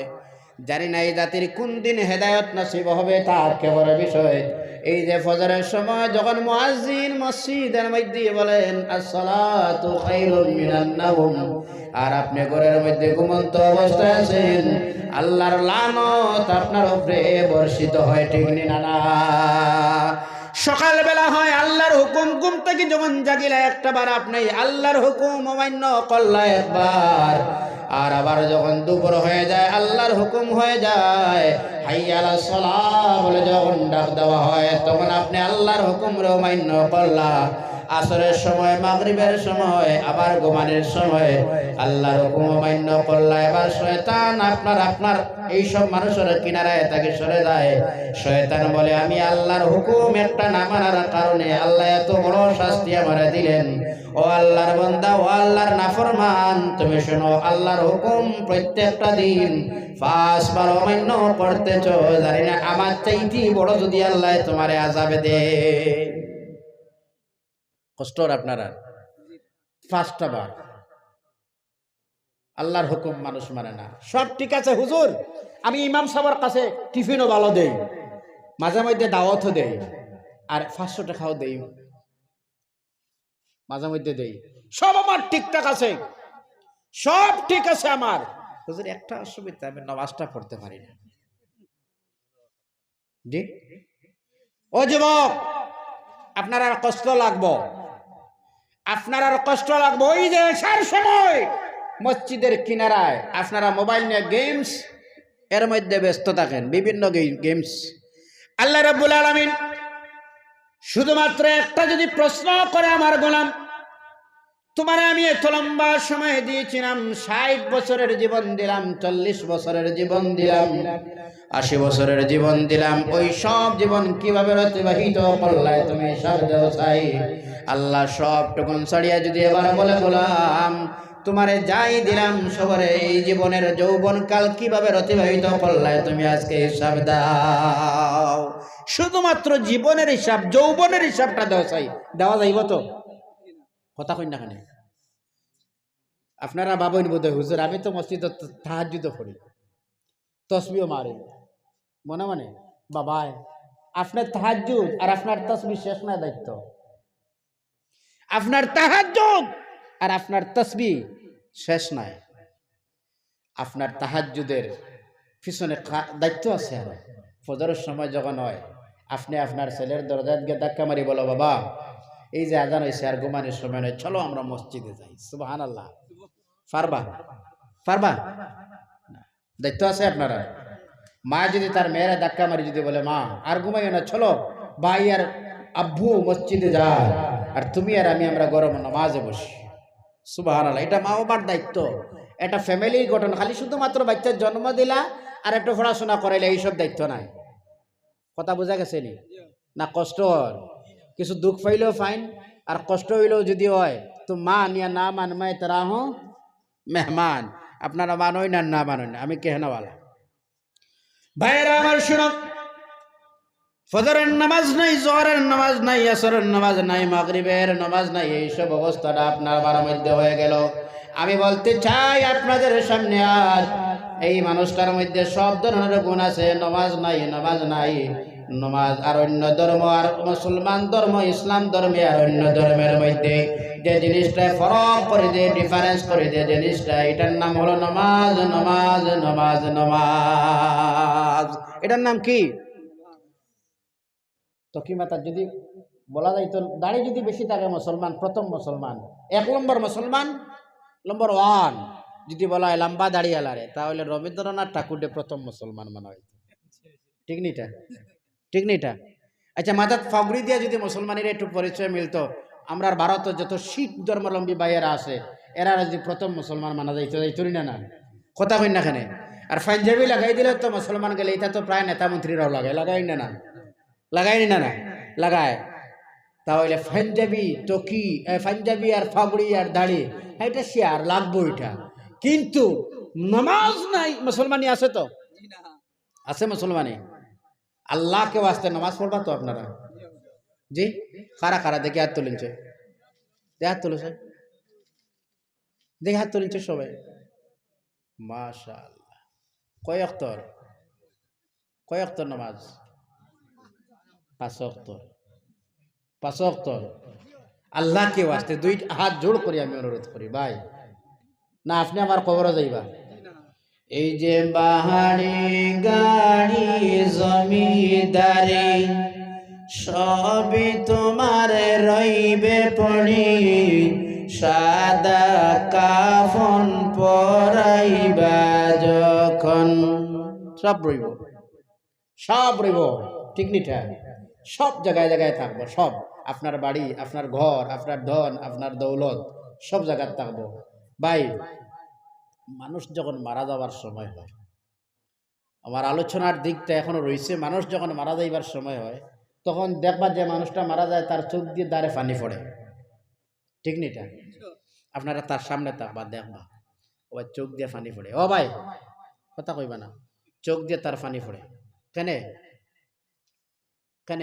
জানি না এই জাতির কোন দিন হেদায়েত নসিব হবে তার কেবল বিষয়। এই যে ফজরের সময় যখন মুয়াজ্জিন মসজিদের মধ্যে বলেন আসসালাতু খায়রুম মিনান নাওম, আর আপনি ঘরের মধ্যে ঘুমন্ত অবস্থায় আছেন, আল্লাহর লানত আপনার উপরে বর্ষিত হয়, ঠিক না? সকালবেলা হয় আল্লাহর হুকুম, ঘুম থেকে যখন জাগিলা একটাবার আপনি আল্লাহর হুকুম অমান্য করলা একবার, আর আবার যখন দুপুর হয়ে যায় আল্লাহর হুকুম হয়ে যায়, হাইয়া আলাস সালাহ বলে যখন ডাক দেওয়া হয় তখন আপনি আল্লাহর হুকুম অমান্য করলা। আসরের সময়, মাগরিবের সময়, আবার ঘুমানোর সময় আল্লাহর হুকুম অমান্য করলা। এবার শয়তান আপনার এইসব মানুষের কিনারায় তাকে সরে যায়। শয়তান বলে আমি আল্লাহর হুকুম একটা না মানার কারণে আল্লাহ এত বড় শাস্তি আমারে দিলেন। ও আল্লাহর বান্দা, ও আল্লাহর নাফরমান, তুমি শোনো, আল্লাহর হুকুম প্রত্যেকটা দিন 5 বার অমান্য করতেছ, জানি না আমার চাইতে বড় যদি আল্লাহ তোমারে আযাবে দে। কষ্টর আপনারা 5টা বার আল্লাহর হুকুম মানুষ মানে না। সব ঠিক আছে হুজুর, আমি ইমাম সাহেবের কাছে টিফিনও ভালো দেই, মাঝে মধ্যে দাওয়াতও দেই, আর 500 টাকাও দেই, মাঝে মধ্যে দেই, সব আমার ঠিকঠাক আছে, সব ঠিক আছে আমার। হুজুর একটা অসুবিধা, আমি নামাজটা পড়তে পারি না। জি ও যুবক, আপনার আর কষ্ট লাগবো, আপনার আর কষ্ট লাগবে। ওই যে এশার সময় মসজিদের কিনারায় আপনারা মোবাইল নিয়ে গেমস এর মধ্যে ব্যস্ত থাকেন, বিভিন্ন গেমস। আল্লাহ রাব্বুল আলামিন শুধুমাত্র একটা যদি প্রশ্ন করে, আমার গোলাম তোমারে আমি এত লম্বা সময় দিয়েছিলাম, 60 বছরের জীবন দিলাম, 40 বছরের জীবন দিলাম, 80 বছরের জীবন দিলাম, ওই সব জীবন কিভাবে অতিবাহিত করলে তুমি হিসাব দাও চাই। আল্লাহ সব টুকুন ছাড়িয়া যদি এবার বলে গোলাম তোমারে যাই দিলাম সবরে, এই জীবনের যৌবনকাল কিভাবে অতিবাহিত করলে তুমি আজকে হিসাব দাও। শুধুমাত্র জীবনের হিসাব, যৌবনের হিসাবটা দাও চাই। দেওয়া যাইব তো? কথা কই না কেন? আপনারা ভাবেন বোধহয় হুজুর আমি তো মসজিদে তাহাজ্জুদ পড়ি, তসবিহ মারি, মনে মনে বাবায় আপনার তাহাজ্জুদ আর আপনার তসবিহ শেষ না দায়িত্ব। আপনার তাহাজ্জুদ আর আপনার তসবিহ শেষ নাই, আপনার তাহাজ্জুদের পিছনে দায়িত্ব আছে। আর ফজরের সময় যখন হয় আপনি আপনার ছেলের দরজায় গিয়ে ধাক্কা মারি বলো বাবা এই যে আজান হয়েছে আর ঘুমানোর সময় নয়, চলো আমরা মসজিদে যাই। সুবহানাল্লাহ। পারবা? পারবা? দায়িত্ব আছে আপনারা। মা যদি তার মেয়েরা ধাক্কা মারি যদি বলে মা আর ঘুমাইও না, চলো ভাই আর আব্বু মসজিদে যায়, আর তুমি আর আমি আমরা গরম নামাজে বসি। সুবহানাল্লাহ। এটা মা বাবার দায়িত্ব, এটা ফ্যামিলির গঠন। খালি শুধুমাত্র বাচ্চার জন্ম দিলা আর একটু পড়াশোনা করাইলে এইসব দায়িত্ব নাই। কথা বোঝা গেছে নি? না কষ্ট? কিছু দুঃখ পাইলেও ফাইন, আর কষ্ট হইলেও যদি হয় তো মান ইয়া না মান মাই তারা হো মেহমান, আপনারা মানই না না মানই না, আমি কেহনাওয়ালা। ভাইয়েরা আমার শুনো, ফজরের নামাজ নাই, জোহরের নামাজ নাই, আসরের নামাজ নাই, মাগরিবের নামাজ নাই, এইসব অবস্থাটা আপনার বাড়ির মধ্যে হয়ে গেল। আমি বলতে চাই আপনাদের সামনে, আজ এই মানুষটার মধ্যে সব ধরনের গুণ আছে, নামাজ নাই, নামাজ নাই, নামাজ আর অন্য ধর্ম আর মুসলমান ধর্ম ইসলাম ধর্মে আর অন্য ধর্মের মধ্যে যে জিনিসটা ফরক করে দেয়, ডিফারেন্স করে দেয় জিনিসটা, এটার নাম হলো নামাজ। নামাজ নামাজ নামাজ, এটার নাম কি? তো কি মাতা যদি বলা যায় তো দাড়ি যদি বেশি থাকে মুসলমান, প্রথম মুসলমান, 1 নম্বর মুসলমান, নম্বর 1 যদি বলা হয় লম্বা দাড়ি আলারে, তাহলে রবীন্দ্রনাথ ঠাকুরে প্রথম মুসলমান মনে হয়। ঠিক নিটা? ঠিক নিটা? আচ্ছা, মাথাত ফাগড়ি দিয়ে যদি মুসলমানের একটু পরিচয় মিলতো, আমরা ভারতের যত শিখ ধর্মাবলম্বী ভাইয়েরা আছে এরা যদি প্রথম মুসলমান মানা যাইতো, যাইতই না? না কথা কই না কেন? আর পাঞ্জাবি লাগাই দিলে তো মুসলমান গেলে, এটা তো প্রায় নেতা মন্ত্রীরাও লাগায়, লাগাই না? না লাগাই না? না লাগায়। তাহলে পাঞ্জাবি টকি, পাঞ্জাবি আর ফাগড়ি আর দাড়ি, এটা শেয়ার লাগবো এটা, কিন্তু নামাজ নাই। মুসলমানি আছে তো? আছে মুসলমানি। আল্লাহকে ওয়াস্তে নামাজ পড়বা তো আপনারা? জি, খারা খারা দেখে হাত তুলেছে, হাত তুলেছে, দেখে হাত তুলেছে সবাই, মাশাআল্লাহ। কয় অক্তর? কয় অক্তর নামাজ? 5 অক্তর। 5 অক্তর। আল্লাহকে ওয়াস্তে 2 হাত জোড় করি আমি অনুরোধ করি ভাই, না আপনি আমার কবরে যাইবা? এই যে বাহারি গাড়ি জমিদারি সবই তোমার রইবে পড়ি, সাদা কাফন পরাইবা যখন, সব রইব, সব রইব। ঠিক নিটা? সব জায়গায় জায়গায় থাকবো, সব আপনার বাড়ি, আপনার ঘর, আপনার ধন, আপনার দৌলত, সব জায়গায় থাকবো। ভাই, মানুষ যখন মারা যাওয়ার সময় হয়, আমার আলোচনার দিকটা এখনো রয়েছে, মানুষ যখন মারা যাইবার সময় হয় তখন দেখবা যে মানুষটা মারা যায় তার চোখ দিয়ে দাঁড়ে পানি পড়ে। ঠিক নিটা? আপনারা তার সামনে থাকবা, দেখবা ও ভাই চোখ দিয়ে পানি পড়ে। ও ভাই কথা কইবা না, চোখ দিয়ে তার পানি পড়ে। কেন? কেন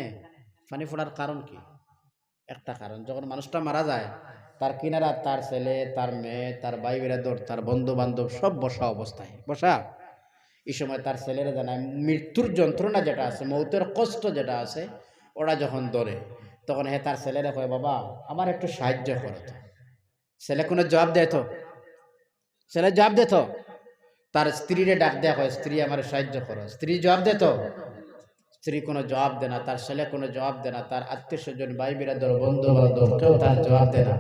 পানি পড়ার কারণ কি? একটা কারণ, যখন মানুষটা মারা যায় তার কিনারা তার ছেলে, তার মেয়ে, তার ভাই বেরাদর, তার বন্ধু বান্ধব সব বসা অবস্থায়, বসা। এই সময় তার ছেলেরা জানায় মৃত্যুর যন্ত্রণা যেটা আছে, মৌতের কষ্ট যেটা আছে, ওরা যখন ধরে তখন তার ছেলেরা কয়, বাবা আমার একটু সাহায্য করো তো। ছেলে কোনো জবাব দেয় তো? ছেলে জবাব দে তো? তার স্ত্রীরে ডাক দেয়া হয়, স্ত্রী আমার সাহায্য করো। স্ত্রী জবাব দে তো? স্ত্রী কোনো জবাব দেয় না, তার ছেলে কোনো জবাব দেয় না, তার আত্মীয় স্বজন, ভাই বিরাদর, বন্ধু বান্ধব কেউ তার জবাব দেয় না।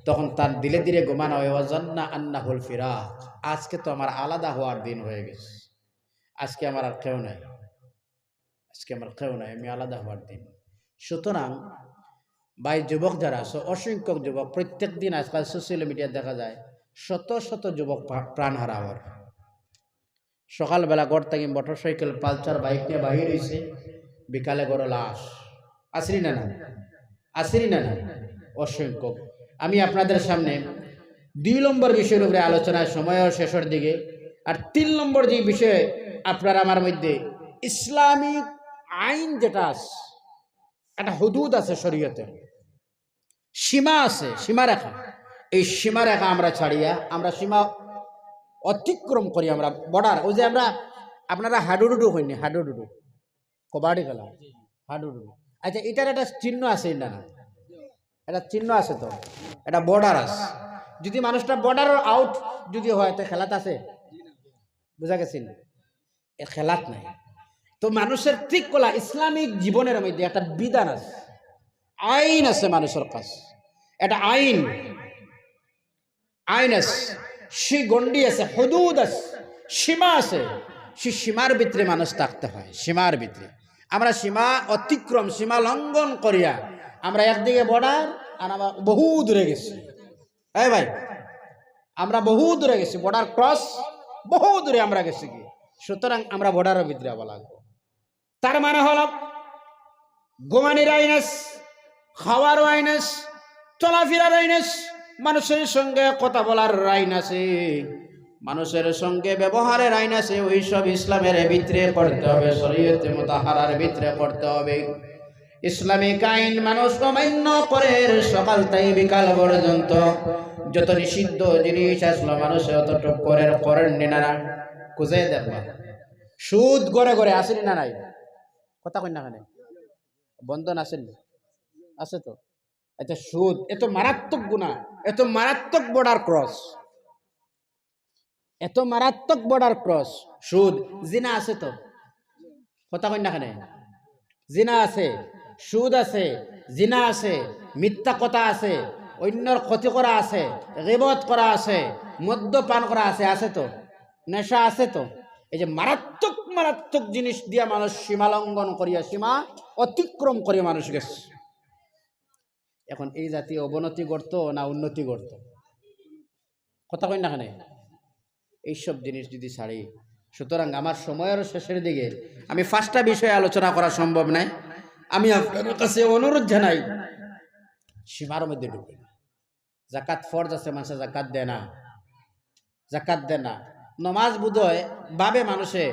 তখন তার ধীরে ধীরে ঘুমানো হয়, ওয়াজান্না আন্নাহুল ফিরাক, আজকে তো আমার আলাদা হওয়ার দিন হয়ে গেছে, আজকে আমার আর কেউ নাই, আজকে আমার কেউ নাই, আমি আলাদা হওয়ার দিন। সুতরাং ভাই, যুবক যারা আছে, অসংখ্য যুবক প্রত্যেক দিন আজকাল সোশ্যাল মিডিয়া দেখা যায় শত শত যুবক প্রাণ হারাওয়ার। সকালবেলা গড় থেকে মোটরসাইকেল, পালসার, বাইক নিয়ে বাহির হয়েছে, বিকালে গড় লাশ। আসরি না? না আসরি না? না অসংখ্য। আমি আপনাদের সামনে 2 নম্বর বিষয়ের উপরে আলোচনার সময়ও শেষের দিকে, আর 3 নম্বর যে বিষয়ে আপনার আমার মধ্যে ইসলামিক আইন যেটা আছে, একটা হুদুদ আছে, শরীয়তের সীমা আছে, সীমারেখা। এই সীমারেখা আমরা ছাড়িয়া, আমরা সীমা অতিক্রম করি, আমরা বর্ডার, ওই যে আমরা, আপনারা হাডুডুডু হয়নি, হাডুডুডু কবাডি খেলা, হাডুডুডু। আচ্ছা, এটার একটা চিহ্ন আছে না? একটা চিহ্ন আছে তো, একটা বর্ডার আছে। যদি মানুষটা বর্ডার আউট যদি হয় তো খেলাত আছে? বুঝা গেছিল? এ খেলাত নাই। তো মানুষের ঠিক কলা ইসলামিক জীবনের মধ্যে একটা বিধান আছে, আইন আছে মানুষের কাছে, একটা আইন, আইন আছে, সে গন্ডি আছে, হুদুদ আছে, সীমা আছে। সে সীমার ভিতরে মানুষ থাকতে হয়, সীমার ভিতরে। আমরা সীমা অতিক্রম, সীমা লঙ্ঘন করিয়া আমরা একদিকে বর্ডার, আর আমরা বহু দূরে গেছি। এই ভাই, আমরা বহু দূরে গেছি, বর্ডার ক্রস বহু দূরে আমরা গেছি কি। সুতরাং আমরা বর্ডারের ভিতরে আবার লাগবো। তার মানে হল ঘুমানির আইন আছে, খাওয়ার আইন আছে, চলাফেরার আইন আছে, মানুষের সঙ্গে কথা বলার আইন আছে, মানুষের সঙ্গে ব্যবহারের আইন আছে। ওই সব ইসলামের ভিতরে পড়তে হবে, শরীয়তে মুতাহারার ভিতরে পড়তে হবে। ইসলামিক আইন মানুষ অমান্য করে সকাল থেকে বিকাল পর্যন্ত যত নিষিদ্ধ জিনিস আসলো মানুষ অতটুক করেন না। খুঁজে দেখবা সুদ গড়ে গড়ে আসেনি না নাই? কথা কই না কেন? বন্ধন আসেনি? আছে তো। আচ্ছা, সুদ এত মারাত্মক গুনাহ, এত মারাত্মক বর্ডার ক্রস, এত মারাত্মক বর্ডার ক্রস সুদ। জিনা আছে তো? কথা কই না কেন? জিনা আছে, সুদ আছে, জিনা আছে, মিথ্যা কথা আছে, অন্যর ক্ষতি করা আছে, গীবত করা আছে, মদ্যপান করা আছে, আছে তো, নেশা আছে তো। এই যে মারাত্মক মারাত্মক জিনিস দিয়া মানুষ সীমা লঙ্ঘন করিয়া, সীমা অতিক্রম করিয়া মানুষ গেছে। এখন এই জাতীয় অবনতি করতো না উন্নতি করতো? কথা কই না কেন? এইসব জিনিস যদি ছাড়ি, সুতরাং আমার সময়ের শেষের দিকে আমি 5টা বিষয়ে আলোচনা করা সম্ভব নয়। আমি আপনার কাছে অনুরোধ জানাই, সীমার মধ্যে ঢুকে। জাকাত ফরজ আছে, মানুষে জাকাত দেয় না, জাকাত দেয় না। নমাজ বুধয় ভাবে মানুষে,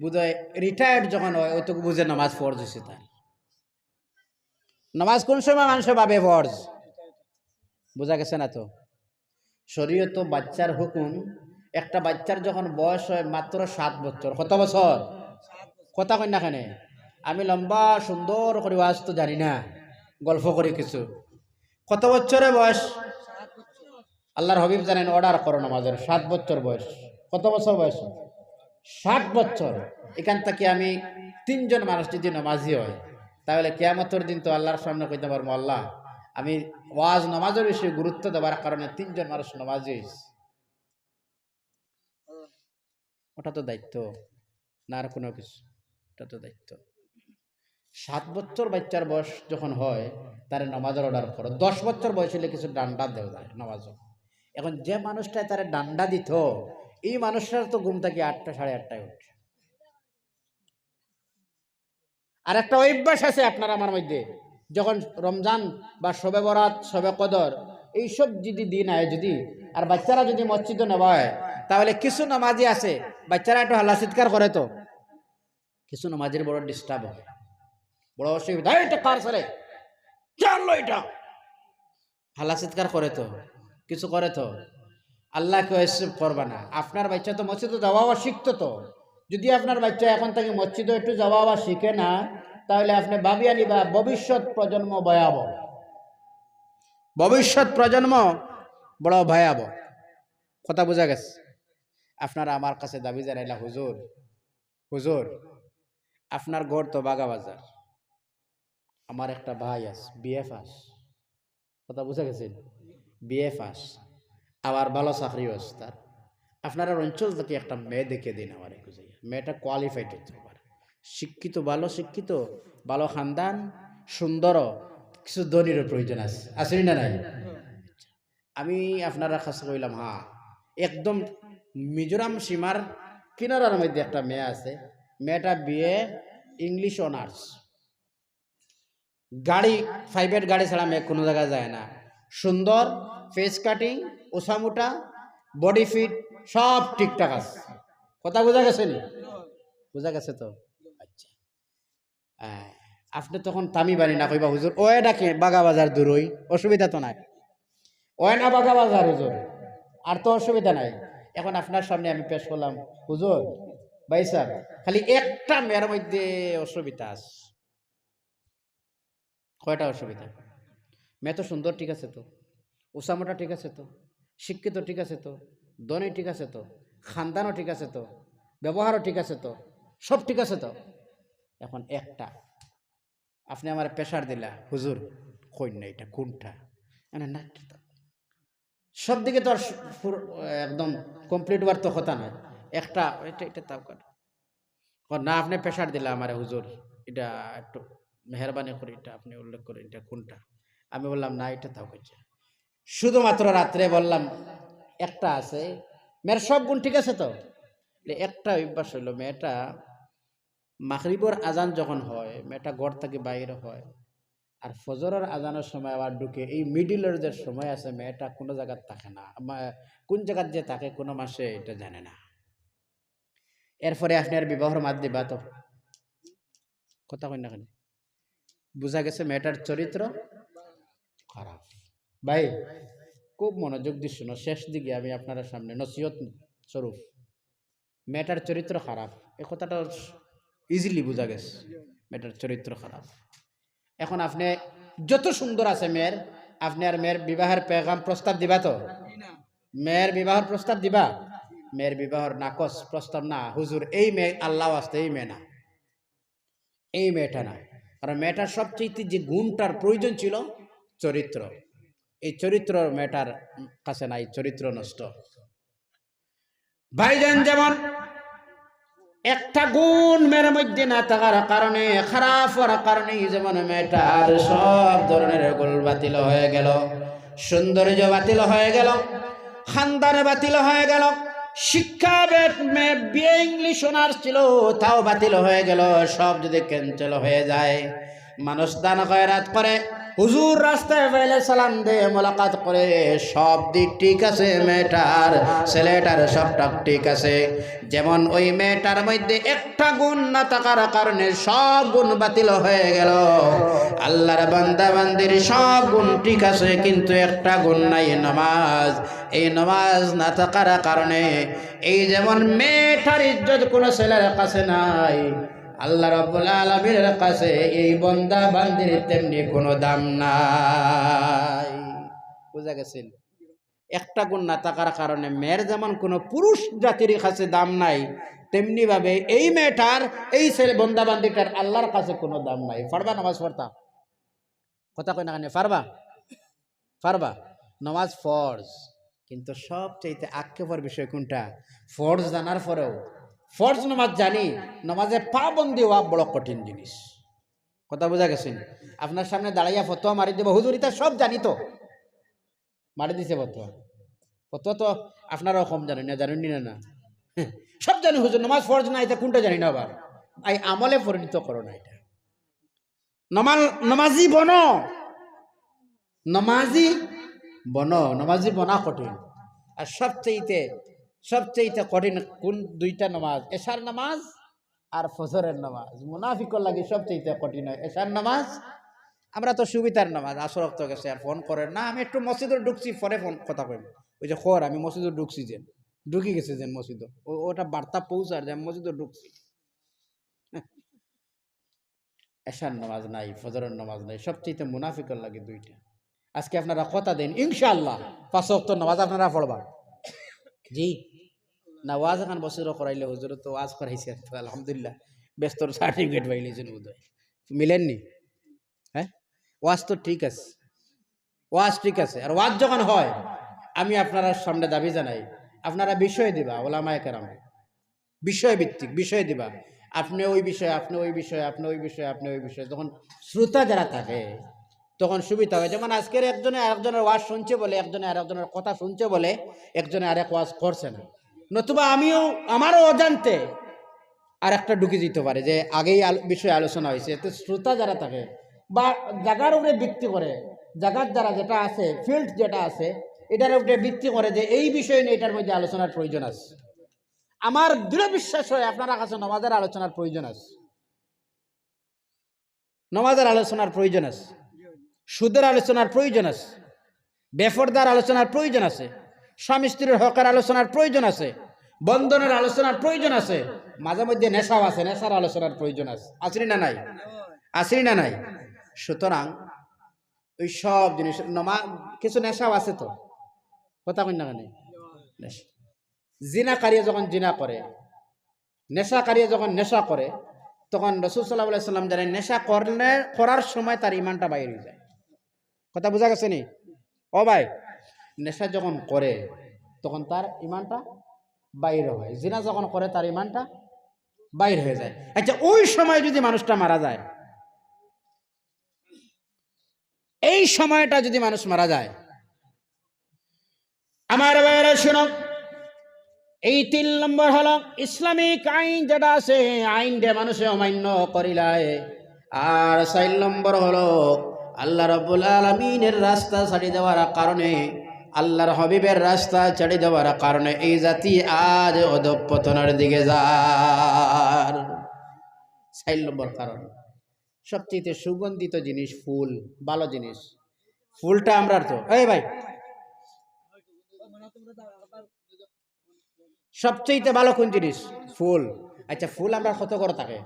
বুধয় রিটায়ার্ড যখন হয় ওইটুকু বুঝে নমাজ ফরজ হয়েছে তার। নমাজ কোন সময় মানুষে ভাবে ফরজ? বোঝা গেছে না তো? শরীয়ত বাচ্চার হুকুম, একটা বাচ্চার যখন বয়স হয় মাত্র 7 বছর। কত বছর? কথা কই না কেন? আমি লম্বা সুন্দর করে ওয়াজ তো জানি না, গল্প করি কিছু। কত বছরে বয়স? আল্লাহর হাবিব জানেন, অর্ডার করো নামাজের 7 বছর বয়স। কত বছর বয়স? 7 বছর। এখান থেকে আমি 3 জন মানুষ যদি নামাজি হয়, তাহলে কিয়ামতের দিন তো আল্লাহর সামনে কইতে পারবো, আল্লাহ আমি ওয়াজ নামাজের বিষয়ে গুরুত্ব দেওয়ার কারণে 3 জন মানুষ নামাজি হয়েছে। ওটা তো দায়িত্ব না আর কোনো কিছু? ওটা তো দায়িত্ব। 7 বছর বাচ্চার বয়স যখন হয় তার নামাজের অর্ডার করো। 10 বছর বয়স হলে কিছু ডান্ডা দেওয়া যায় নামাজ। এখন যে মানুষটা তার ডান্ডা দিত, এই মানুষটার তো ঘুম থেকে 8টা 8:30টায় উঠে। আর একটা অভ্যাস আছে আপনার আমার মধ্যে, যখন রমজান বা শবে বরাত, শবে কদর, এইসব যদি দিন আয় যদি, আর বাচ্চারা যদি মসজিদে নেওয়া হয়, তাহলে কিছু নামাজি আছে বাচ্চারা একটু হাল্লা চিৎকার করে, তো কিছু নামাজের বড় ডিস্টার্ব হয়, বড় অসুবিধা। এটা কার ছেলে জানলো, এটা হাল্লা চিৎকার করে, তো কিছু করে, তো আল্লাহকে এসব করবা না। আপনার বাচ্চা তো মসজিদে যাওয়া শিখতো, তো যদি আপনার বাচ্চা এখন থেকে মসজিদে একটু যাওয়া শিখে না, তাহলে আপনি ভাবিয়া নিবা ভবিষ্যৎ প্রজন্ম ভয়াবহ, ভবিষ্যৎ প্রজন্ম বড় ভয়াবহ। কথা বোঝা গেছে? আপনারা আমার কাছে দাবি জানাইলা, হুজুর হুজুর আপনার ঘর তো বাগা বাজার, আমার একটা ভাই আছে বিএ পাস। কথা বোঝা গেছে? বিএ পাস, আবার ভালো চাকরিও আছে তার। আপনারা অঞ্চল থেকে একটা মেয়ে দেখে দিন আমার, মেয়েটা কোয়ালিফাইড হতে পারে, শিক্ষিত, ভালো শিক্ষিত, ভালো খানদান, সুন্দর, কিছু ধনীরও প্রয়োজন আছে, আসেনি না নাই? আমি আপনারা কাছে কইলাম, হ্যাঁ, একদম মিজোরাম সীমার কিনারার মধ্যে একটা মেয়ে আছে, মেয়েটা বিএ ইংলিশ অনার্স, গাড়ি প্রাইভেট গাড়ি ছাড়া মেয়ে কোনো জায়গায় যায় না, সুন্দর, ফেস কাটিং, ওসামুটা, বডি ফিট, সব ঠিকঠাক আছে। কথা বোঝা গেছে? বোঝা গেছে তো? আচ্ছা, আপনি তখন তামি বানি না কইবা, হুজুর ওয়ে ডাকে বাগা বাজার দূরই, অসুবিধা তো নাই, ওয়ে না বাগা বাজার হুজুর, আর তো অসুবিধা নাই। এখন আপনার সামনে আমি পেশ করলাম, হুজুর ভাই সাহেব, খালি একটা মেয়ের মধ্যে অসুবিধা আছে। কয়টা অসুবিধা? মেয়ে তো সুন্দর, ঠিক আছে তো, ওসামোটা ঠিক আছে তো, শিক্ষিত ঠিক আছে তো, ধনী ঠিক আছে তো, খানদানও ঠিক আছে তো, ব্যবহারও ঠিক আছে তো, সব ঠিক আছে তো। এখন একটা আপনি আমার প্রেশার দিলা, হুজুর কই না এটা কোনটা, না সব দিকে তো আর একদম কমপ্লিট হওয়ার তো কথা নয়, একটা এটা এটা তাও না, আপনি প্রেশার দিলা আমার, হুজুর এটা একটু মেহরবানি করে এটা আপনি উল্লেখ করেন, এটা কোনটা। আমি বললাম না, এটা তাও করছে। শুধুমাত্র রাত্রে বললাম একটা আছে, মেয়ের সব গুণ ঠিক আছে তো। একটা অভ্যাস হইল, মেয়েটা মাগরিবের আজান যখন হয়, মেয়েটা ঘর থেকে বাইরে হয়, আর ফজরের আজানের সময় আবার ঢুকে। এই মিডিলের যে সময় আছে মেয়েটা কোনো জায়গায় থাকে না, কোন জায়গার যে থাকে কোনো মাসে এটা জানে না। এরপরে আপনি আর বিবাহর মাত দিবা তো কথা কই না কেন? বুঝা গেছে মেয়েটার চরিত্র খারাপ। ভাই খুব মনোযোগ দিয়ে শুনো, শেষ দিকে আমি আপনার সামনে নসিহত স্বরূপ, মেয়েটার চরিত্র খারাপ এ কথাটা ইজিলি বোঝা গেছে, মেয়েটার চরিত্র খারাপ। এখন আপনি যত সুন্দর আছে মেয়ের, আপনি আর মেয়ের বিবাহের পেগাম প্রস্তাব দিবা তো? মেয়ের বিবাহের প্রস্তাব দিবা? মেয়ের বিবাহের নাকচ প্রস্তাব না, হুজুর এই মেয়ে আল্লাহ আসতে এই মেয়ে না, এই মেয়েটা না। কারণ মেয়েটার সবচেয়ে যে গুণটার প্রয়োজন ছিল চরিত্র, এই চরিত্র মেয়েটার কাছে নাই, চরিত্র নষ্ট। ভাইজান যেমন একটা গুণ মেয়ের মধ্যে না থাকার কারণে, খারাপ হওয়ার কারণে যেমন মেয়েটার সব ধরনের গোল বাতিল হয়ে গেল, সৌন্দর্য বাতিল হয়ে গেল, খানদান বাতিল হয়ে গেল, শিক্ষা বিয়ে ইংলিশ অনার্স ছিল তাও বাতিল হয়ে গেল, সব যদি ক্যান্সেল হয়ে যায়। মানুষ দান খয়রাত করে, হুজুর রাস্তায় পাইলে সালাম দে, মোলাকাত করে, সব দিক ঠিক আছে, মেয়েটার ছেলেটার সবটা ঠিক আছে। যেমন ওই মেয়েটার মধ্যে একটা গুণ না থাকার কারণে সব গুণ বাতিল হয়ে গেল। আল্লাহর বান্দা বান্দির সব গুণ ঠিক আছে কিন্তু একটা গুণ নাই, নামাজ। এই নামাজ না থাকার কারণে এই যেমন মেয়েটার ইজ্জত কোনো ছেলের কাছে নাই, আল্লাহ রাব্বুল আলামিনের কাছে এই বান্দা বান্দির তেমনি কোনো দাম নাই। বুঝা গেছে? একটা গুণ না থাকার কারণে মেয়ের যেমন কোনো পুরুষ জাতির কাছে দাম নাই, তেমনি ভাবে এই মেয়েটার, এই ছেলে বান্দা বান্দিটার আল্লাহর কাছে কোনো দাম নাই। পারবা নামাজ পড়তা? কথা কই না কেন? পারবা? পারবা? নামাজ ফরজ, কিন্তু সবচাইতে আক্ষেপের বিষয় কোনটা? ফরজ জানার পরেও, ফরজ নামাজ জানি, নামাজে পাবন্দি হওয়া বড় কঠিন জিনিস। কথা বোঝা গেছে? আপনার সামনে দাঁড়াইয়া ফতোয়া মারি দেব, হুজুর এটা সব জানি তো, মারি দিছে ফতোয়া। ফতোয়া তো আপনারাও কম জানেন না, জানেন না? না সব জানি হুজুর, নামাজ ফরজ না, এটা কোনটা জানি না। আবার এই আমলে পরিণত করো না এটা। নামাজি বনো, নামাজি বনো, নামাজি বনা কঠিন। আর সবচেয়ে কঠিন কোন দুইটা নামাজ? এশার নামাজ আর ফজরের নামাজ। মুনাফিকর লাগে সবচেয়ে কঠিন হয় এশার নামাজ। আমরা তো সুবিধার নামাজ, আসর রক্ত গেছে আর ফোন করেন না, আমি একটু মসজিদে ঢুকছি, পরে ফোন কথা কইব, ওই যে খর আমি মসজিদে ঢুকছি, যে ঢুকি গেছে যে মসজিদ, ওটা বার্তা পৌঁছার যে আমি মসজিদে ঢুকছি। এশার নামাজ নাই, ফজরের নামাজ নাই, সবচেয়ে মুনাফিকর লাগে দুইটা। আজকে আপনারা কথা দেন ইনশাআল্লাহ 5 ওয়াক্ত নামাজ আপনারা পড়বা। জি না, ওয়াজ এখন বছর করাইলে হুজুর তো ওয়াজ করাইছে, আলহামদুলিল্লাহ ব্যস্তর সার্টিফিকেট পাইলেছেন বোধহয়, মিলেননি? হ্যাঁ, ওয়াজ তো ঠিক আছে, ওয়াজ ঠিক আছে। আর ওয়াজ যখন হয় আমি আপনারা সামনে দাবি জানাই, আপনারা বিষয় দিবা, ওলামায়ে কেরাম বিষয় ভিত্তিক বিষয় দিবা, আপনি ওই বিষয়ে, আপনি ওই বিষয়ে, আপনি ওই বিষয়ে, আপনি ওই বিষয়ে। তখন শ্রোতা যারা থাকে তখন সুবিধা হয়। যেমন আজকের একজনে আরেকজনের ওয়াজ শুনছে বলে, একজনে আরেকজনের কথা শুনছে বলে একজনে আরেক ওয়াজ করছে না, নতুবা আমিও আমারও অজান্তে আর একটা ঢুকে যেতে পারে যে আগেই বিষয়ে আলোচনা হয়েছে। এতে শ্রোতা যারা থাকে বা জায়গার উপরে ভিত্তি করে, জায়গার দ্বারা যেটা আছে, ফিল্ড যেটা আছে, এটার উপরে ভিত্তি করে যে এই বিষয় নিয়ে এটার মধ্যে আলোচনার প্রয়োজন আছে। আমার দৃঢ় বিশ্বাস হয় আপনারা কাছে নামাজের আলোচনার প্রয়োজন আছে, নামাজের আলোচনার প্রয়োজন আছে, সুদের আলোচনার প্রয়োজন আছে, বেফরদার আলোচনার প্রয়োজন আছে, স্বামী স্ত্রীর হকের আলোচনার প্রয়োজন আছে, বন্ধনের আলোচনার প্রয়োজন আছে, মাঝে মধ্যে নেশাও আছে, নেশার আলোচনার প্রয়োজন আছে। আসেনি না নাই? আসেনি না নাই? সুতরাং ওই সব জিনিস কিছু নেশাও আছে তো, কথা কই না কেন? জিনাকারী যখন জিনা করে, নেশাকারী যখন নেশা করে, তখন রাসূল সাল্লাল্লাহু আলাইহি সাল্লাম জানেন নেশা করার সময় তার ঈমানটা বাইরে হয়ে যায়। কথা বোঝা গেছে নি? ও ভাই, নেশা যখন করে তখন তার ঈমানটা বাইরে হয়, জিনা যখন করে তার ঈমানটা বাইরে হয়ে যায়। আচ্ছা, ওই সময় যদি মানুষটা মারা যায়, এই সময়টা যদি মানুষ মারা যায়, আমার ভাইয়েরা শুনো, এই 3 নম্বর হলো ইসলামিক আইন যেটা আছে, আইন দিয়ে মানুষে অমান্য করিলায়। আর 4 নম্বর হলো আল্লাহ রাব্বুল আলামিনের রাস্তা ছাড়ি দেওয়ার কারণে, আল্লাহর হাবিবের রাস্তা ছাড়ি দেওয়ার কারণে এই জাতি আজ অধঃপতনের দিকে যায়। 4 নম্বর কারণ, সবচেয়ে সুগন্ধিত জিনিস ফুল, ভালো জিনিস ফুলটা আমরা তো এই ভাই সবচেয়ে ভালো কোন জিনিস? ফুল। আচ্ছা ফুল আমরা কত করে থাকে?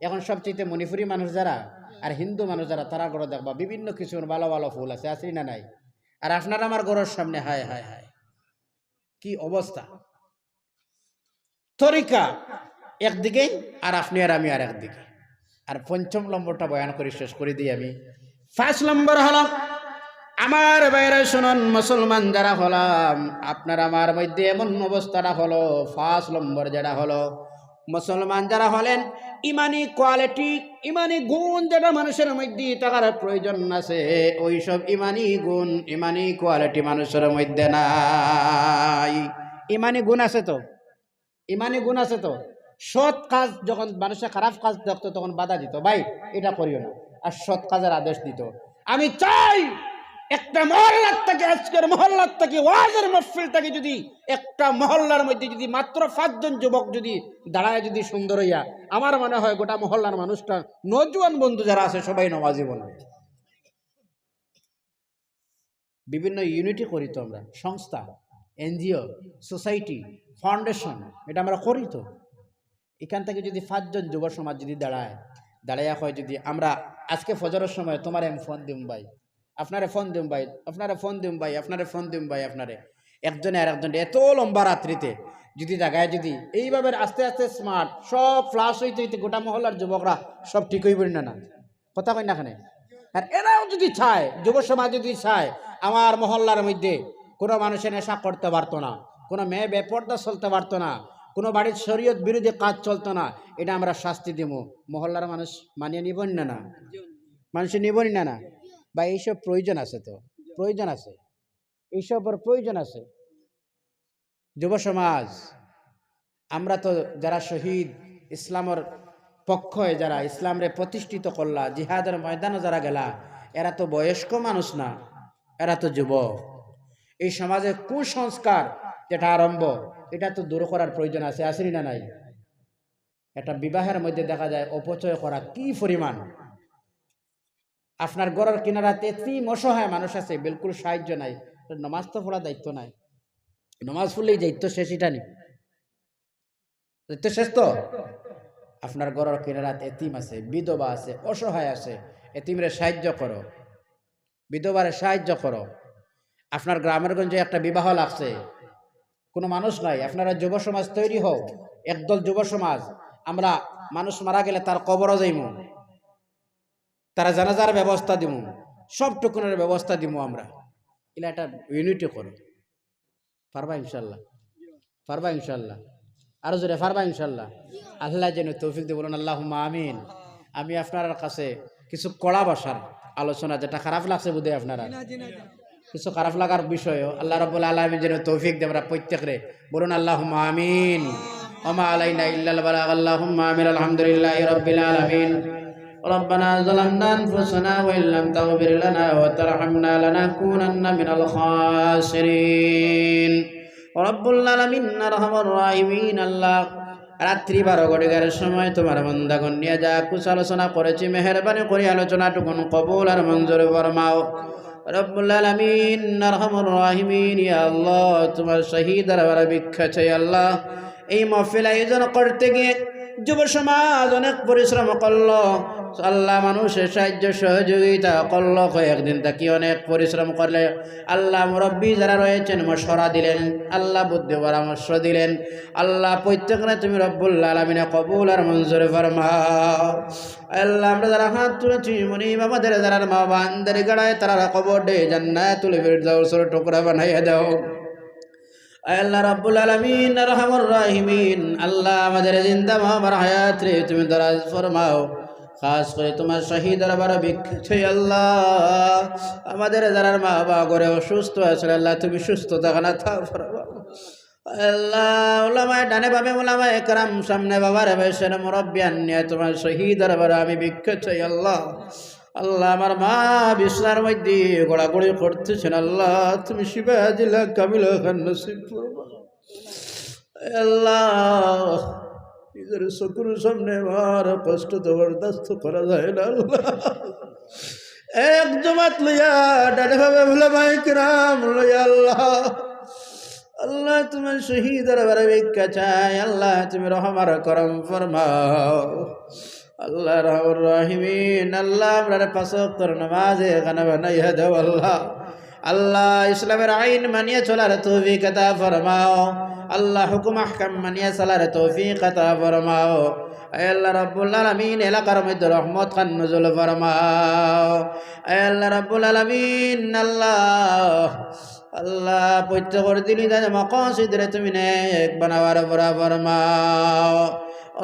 এখন সবচেয়ে মণিপুরি মানুষ যারা আর হিন্দু মানুষ যারা, তারা করে দেখবা বিভিন্ন কিছু ভালো ভালো ফুল আছে, আছে না নাই? আর আপনার আমার ঘরের সামনে হায় হায় হায় কি অবস্থা, তরিকা একদিকে আর আপনি আর আমি আর একদিকে। আর 5ম নম্বরটা বয়ান করে শেষ করে দিই আমি। 5 নম্বর হলো, আমার বাইরে শুনুন মুসলমান যারা হলাম, আপনার আমার মধ্যে এমন অবস্থাটা হলো, 5 নম্বর যেটা হলো, মুসলমান যারা হলেন, ইমানি কোয়ালিটি, ইমানি গুণ যেটা মানুষের মধ্যে থাকার প্রয়োজন আছে, ওই সব ইমানি গুণ, ইমানি কোয়ালিটি মানুষের মধ্যে নাই। ইমানি গুণ আছে তো, ইমানি গুণ আছে তো। সৎ কাজ যখন মানুষের খারাপ কাজ দেখতো তখন বাধা দিত, ভাই এটা করিও না, আর সৎ কাজের আদেশ দিত। আমি চাই একটা মহল্লার থেকে, আজকের মহল্লার থেকে, ওয়াজের মাহফিল থেকে যদি একটা মহল্লার মধ্যে যদি মাত্র 5 জন যুবক যদি দাঁড়ায় যদি সুন্দর হইয়া, আমার মনে হয় গোটা মহল্লার মানুষটা, নজওয়ান বন্ধু যারা আছে সবাই নামাজি বলবে। বিভিন্ন ইউনিটি করি তো আমরা, সংস্থা, এনজিও, সোসাইটি, ফাউন্ডেশন, এটা আমরা করি তো। এখান থেকে যদি 5 জন যুব সমাজ যদি দাঁড়াইয়া হয়, যদি আমরা আজকে ফজরের সময় তোমার আমি ফোন দিম ভাই, আপনারে ফোন দিম ভাই, আপনারা ফোন দিম ভাই, আপনারে ফোন দিম ভাই, আপনারে একজনে আর একজনে এত লম্বা রাত্রিতে যদি জায়গায় যদি এইভাবে আস্তে আস্তে স্মার্ট সব ফ্লাশ হইতে হইতে গোটা মহল্লার যুবকরা সব ঠিক হইবেন না, কথা কই না এখানে। আর এরাও যদি চায়, যুব সমাজ যদি চায়, আমার মহল্লার মধ্যে কোনো মানুষের নেশা করতে পারতো না, কোনো মেয়ে বেপর্দা চলতে পারতো না, কোনো বাড়ির শরীয়ত বিরোধী কাজ চলতো না, এটা আমরা শাস্তি দিব, মহল্লার মানুষ মানিয়ে নিবেন না, মানুষের নিবেন না। বা এইসব প্রয়োজন আছে তো, প্রয়োজন আছে, এইসবের প্রয়োজন আছে। যুব সমাজ আমরা তো যারা শহীদ, ইসলামের পক্ষে যারা ইসলামরে প্রতিষ্ঠিত করলা, জিহাদের ময়দানে যারা গেলা, এরা তো বয়স্ক মানুষ না, এরা তো যুবক। এই সমাজে কুসংস্কার যেটা আরম্ভ, এটা তো দূর করার প্রয়োজন আছে, আসেনি না নাই? একটা বিবাহের মধ্যে দেখা যায় অপচয় করা কি পরিমাণ। আপনার ঘরের কিনারাতে এতিম অসহায় মানুষ আছে, বিলকুল সাহায্য নাই, নমাজ তো পড়া দায়িত্ব নাই, নমাজ পড়লেই দায়িত্ব শেষ, এটা নি দায়িত্ব শেষ তো। আপনার ঘরের কিনারাতে এতিম আছে, বিধবা আছে, অসহায় আছে, এতিমরে সাহায্য করো, বিধবারে সাহায্য করো। আপনার গ্রামের গঞ্জে একটা বিবাহ লাগছে, কোনো মানুষ নাই, আপনারা যুব সমাজ তৈরি হোক, একদল যুব সমাজ, আমরা মানুষ মারা গেলে তার কবরও যাইব, তারা জানাজার ব্যবস্থা দিব, সব টুকুনের ব্যবস্থা দিব আমরা। এলা একটা ইউনিটি করো, পারবা ইনশাল্লাহ, পারবা ইনশাল্লাহ, আরো জোরে পারবা ইনশাল্লাহ। আল্লাহ যেন তৌফিক দিয়ে বলুন আল্লাহুম্মা আমিন। আমি আপনার কাছে কিছু কড়া ভাষার আলোচনা, যেটা খারাপ লাগছে বোধহয় আপনারা, কিছু খারাপ লাগার বিষয়ও আল্লাহ রাব্বুল আলামিন যেন তৌফিক দেয়, আমরা প্রত্যেকরে বলুন আল্লাহুম্মা আমিন। ওমা আলাইনা ইল্লাল বালাগ। আল্লাহুম্মা আমিন। আলহামদুলিল্লাহি রাব্বিল আলামিন। ربنا ظلمنا أنفسنا وإن لم تغفر لنا وترحمنا لنكونن من الخاسرين رب العالمين أرحم الراحمين। আল্লাহ রাত্রি 12 ঘটিকার সময় তোমার বান্দাগণ নিয়ে যা কুছ আলোচনা করেছি, মেহেরবানি করে আলোচনাটুকুন কবুল আর মঞ্জুর ফরমাও রব্বুল আলামিন আরহামুর রাহিমিন। ইয়া আল্লাহ, তোমার শহীদ দরবারে ভিক্ষা চাই আল্লাহ। এই মাহফিল আয়োজন করতে গিয়ে যুব সমাজ অনেক পরিশ্রম করলো আল্লাহ, মানুষের সাহায্য সহযোগিতা করলো, কয়েকদিন থাকি অনেক পরিশ্রম করলে আল্লাহ মুরব্বী যারা রয়েছেন মশওয়ারা দিলেন, আল্লাহ বুদ্ধি পরামর্শ দিলেন, আল্লাহ প্রত্যেকটা তুমি রব্বুল আলামিন কবুল আর মঞ্জুর ফরমাও। আল্লাহ আমরা যারা হাত তুলেছি মুনিব আমাদের যারা মা বান্দার গাড়ায় তারা কবর দে জান্নাতুল ফিরদাউসের টুকরা বানাইয়া দাও আল্লাহ রাব্বুল আলামিন আরহামুর রাহিমিন। আল্লাহ আমাদের জিন্দা মার হায়াত রে তুমি দরাজ ফরমাও, খাস করে তোমার শহীদ দরবারে ভিক্ষা চাই আল্লাহ। আমাদের যারা মা বাবা করে অসুস্থ আছে আল্লাহ তুমি সুস্থতা খানা থাও ফরমাও আল্লাহ। ওলামায়ে ডানে বামে ওলামায়ে کرام সামনে বাবার বয়সের মুরব্বিয়ান নিয়ে তোমার শহীদ দরবারে আমি ভিক্ষা চাই আল্লাহ। আল্লাহ আমার মা বিছনার মধ্যে গোড়াগড়ি করতেছেন, আল্লাহ তুমি শিবা দিলা কামিলা খান নসিব করবা। আল্লাহ নিজের চকুর সামনে আমার কষ্ট তো বরদাস্ত করা যায় না। আল্লাহ এক জমাত লইয়া ডানে ভাবে ভুলে মাইকরাম লইয়া আল্লাহ, আল্লাহ তোমার শহীদের বারে ভিক্ষা চাই। আল্লাহ তুমি রহমার করম ফরমাও। আল্লাহ রহমান রহিমিন, আল্লাহ আমরা 5 ওয়াক্তের নামাজে এখানে বানাইয়া দাও। আল্লাহ আল্লাহ ইসলামের আইন মানিয়ে চলার তৌফিক আতা ফরমাও। আল্লাহ হুকুম আহকাম মানিয়ে চলার তৌফিক আতা ফরমাও। আয় আল্লাহ রাব্বুল আলামিন এলাকার মধ্যে রহমত খান নজুল ফরমাও। আয় আল্লাহ রাব্বুল আলামিন, আল্লাহ আল্লাহ প্রত্যেকের দিনই যেন মাকাসিদরে তুমি নেক বানাবার বরা ফরমাও।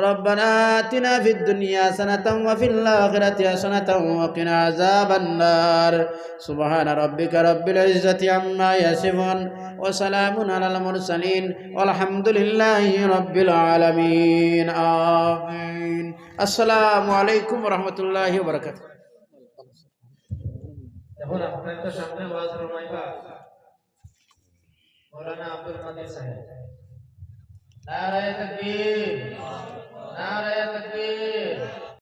ربنا آتنا في الدنيا حسنة وفي الآخرة حسنة وقنا عذاب النار. سبحان ربك رب العزة عما يصفون وسلام على المرسلين والحمد لله رب العالمين. آمين. السلام عليكم ورحمة الله وبركاته. এখন আপনাদের সামনে ওয়াজ ফরমাইবা মৌলানা আব্দুল কাদের সাহেব। নারায়ে তাকবীর, নারায়ে তাকবীর।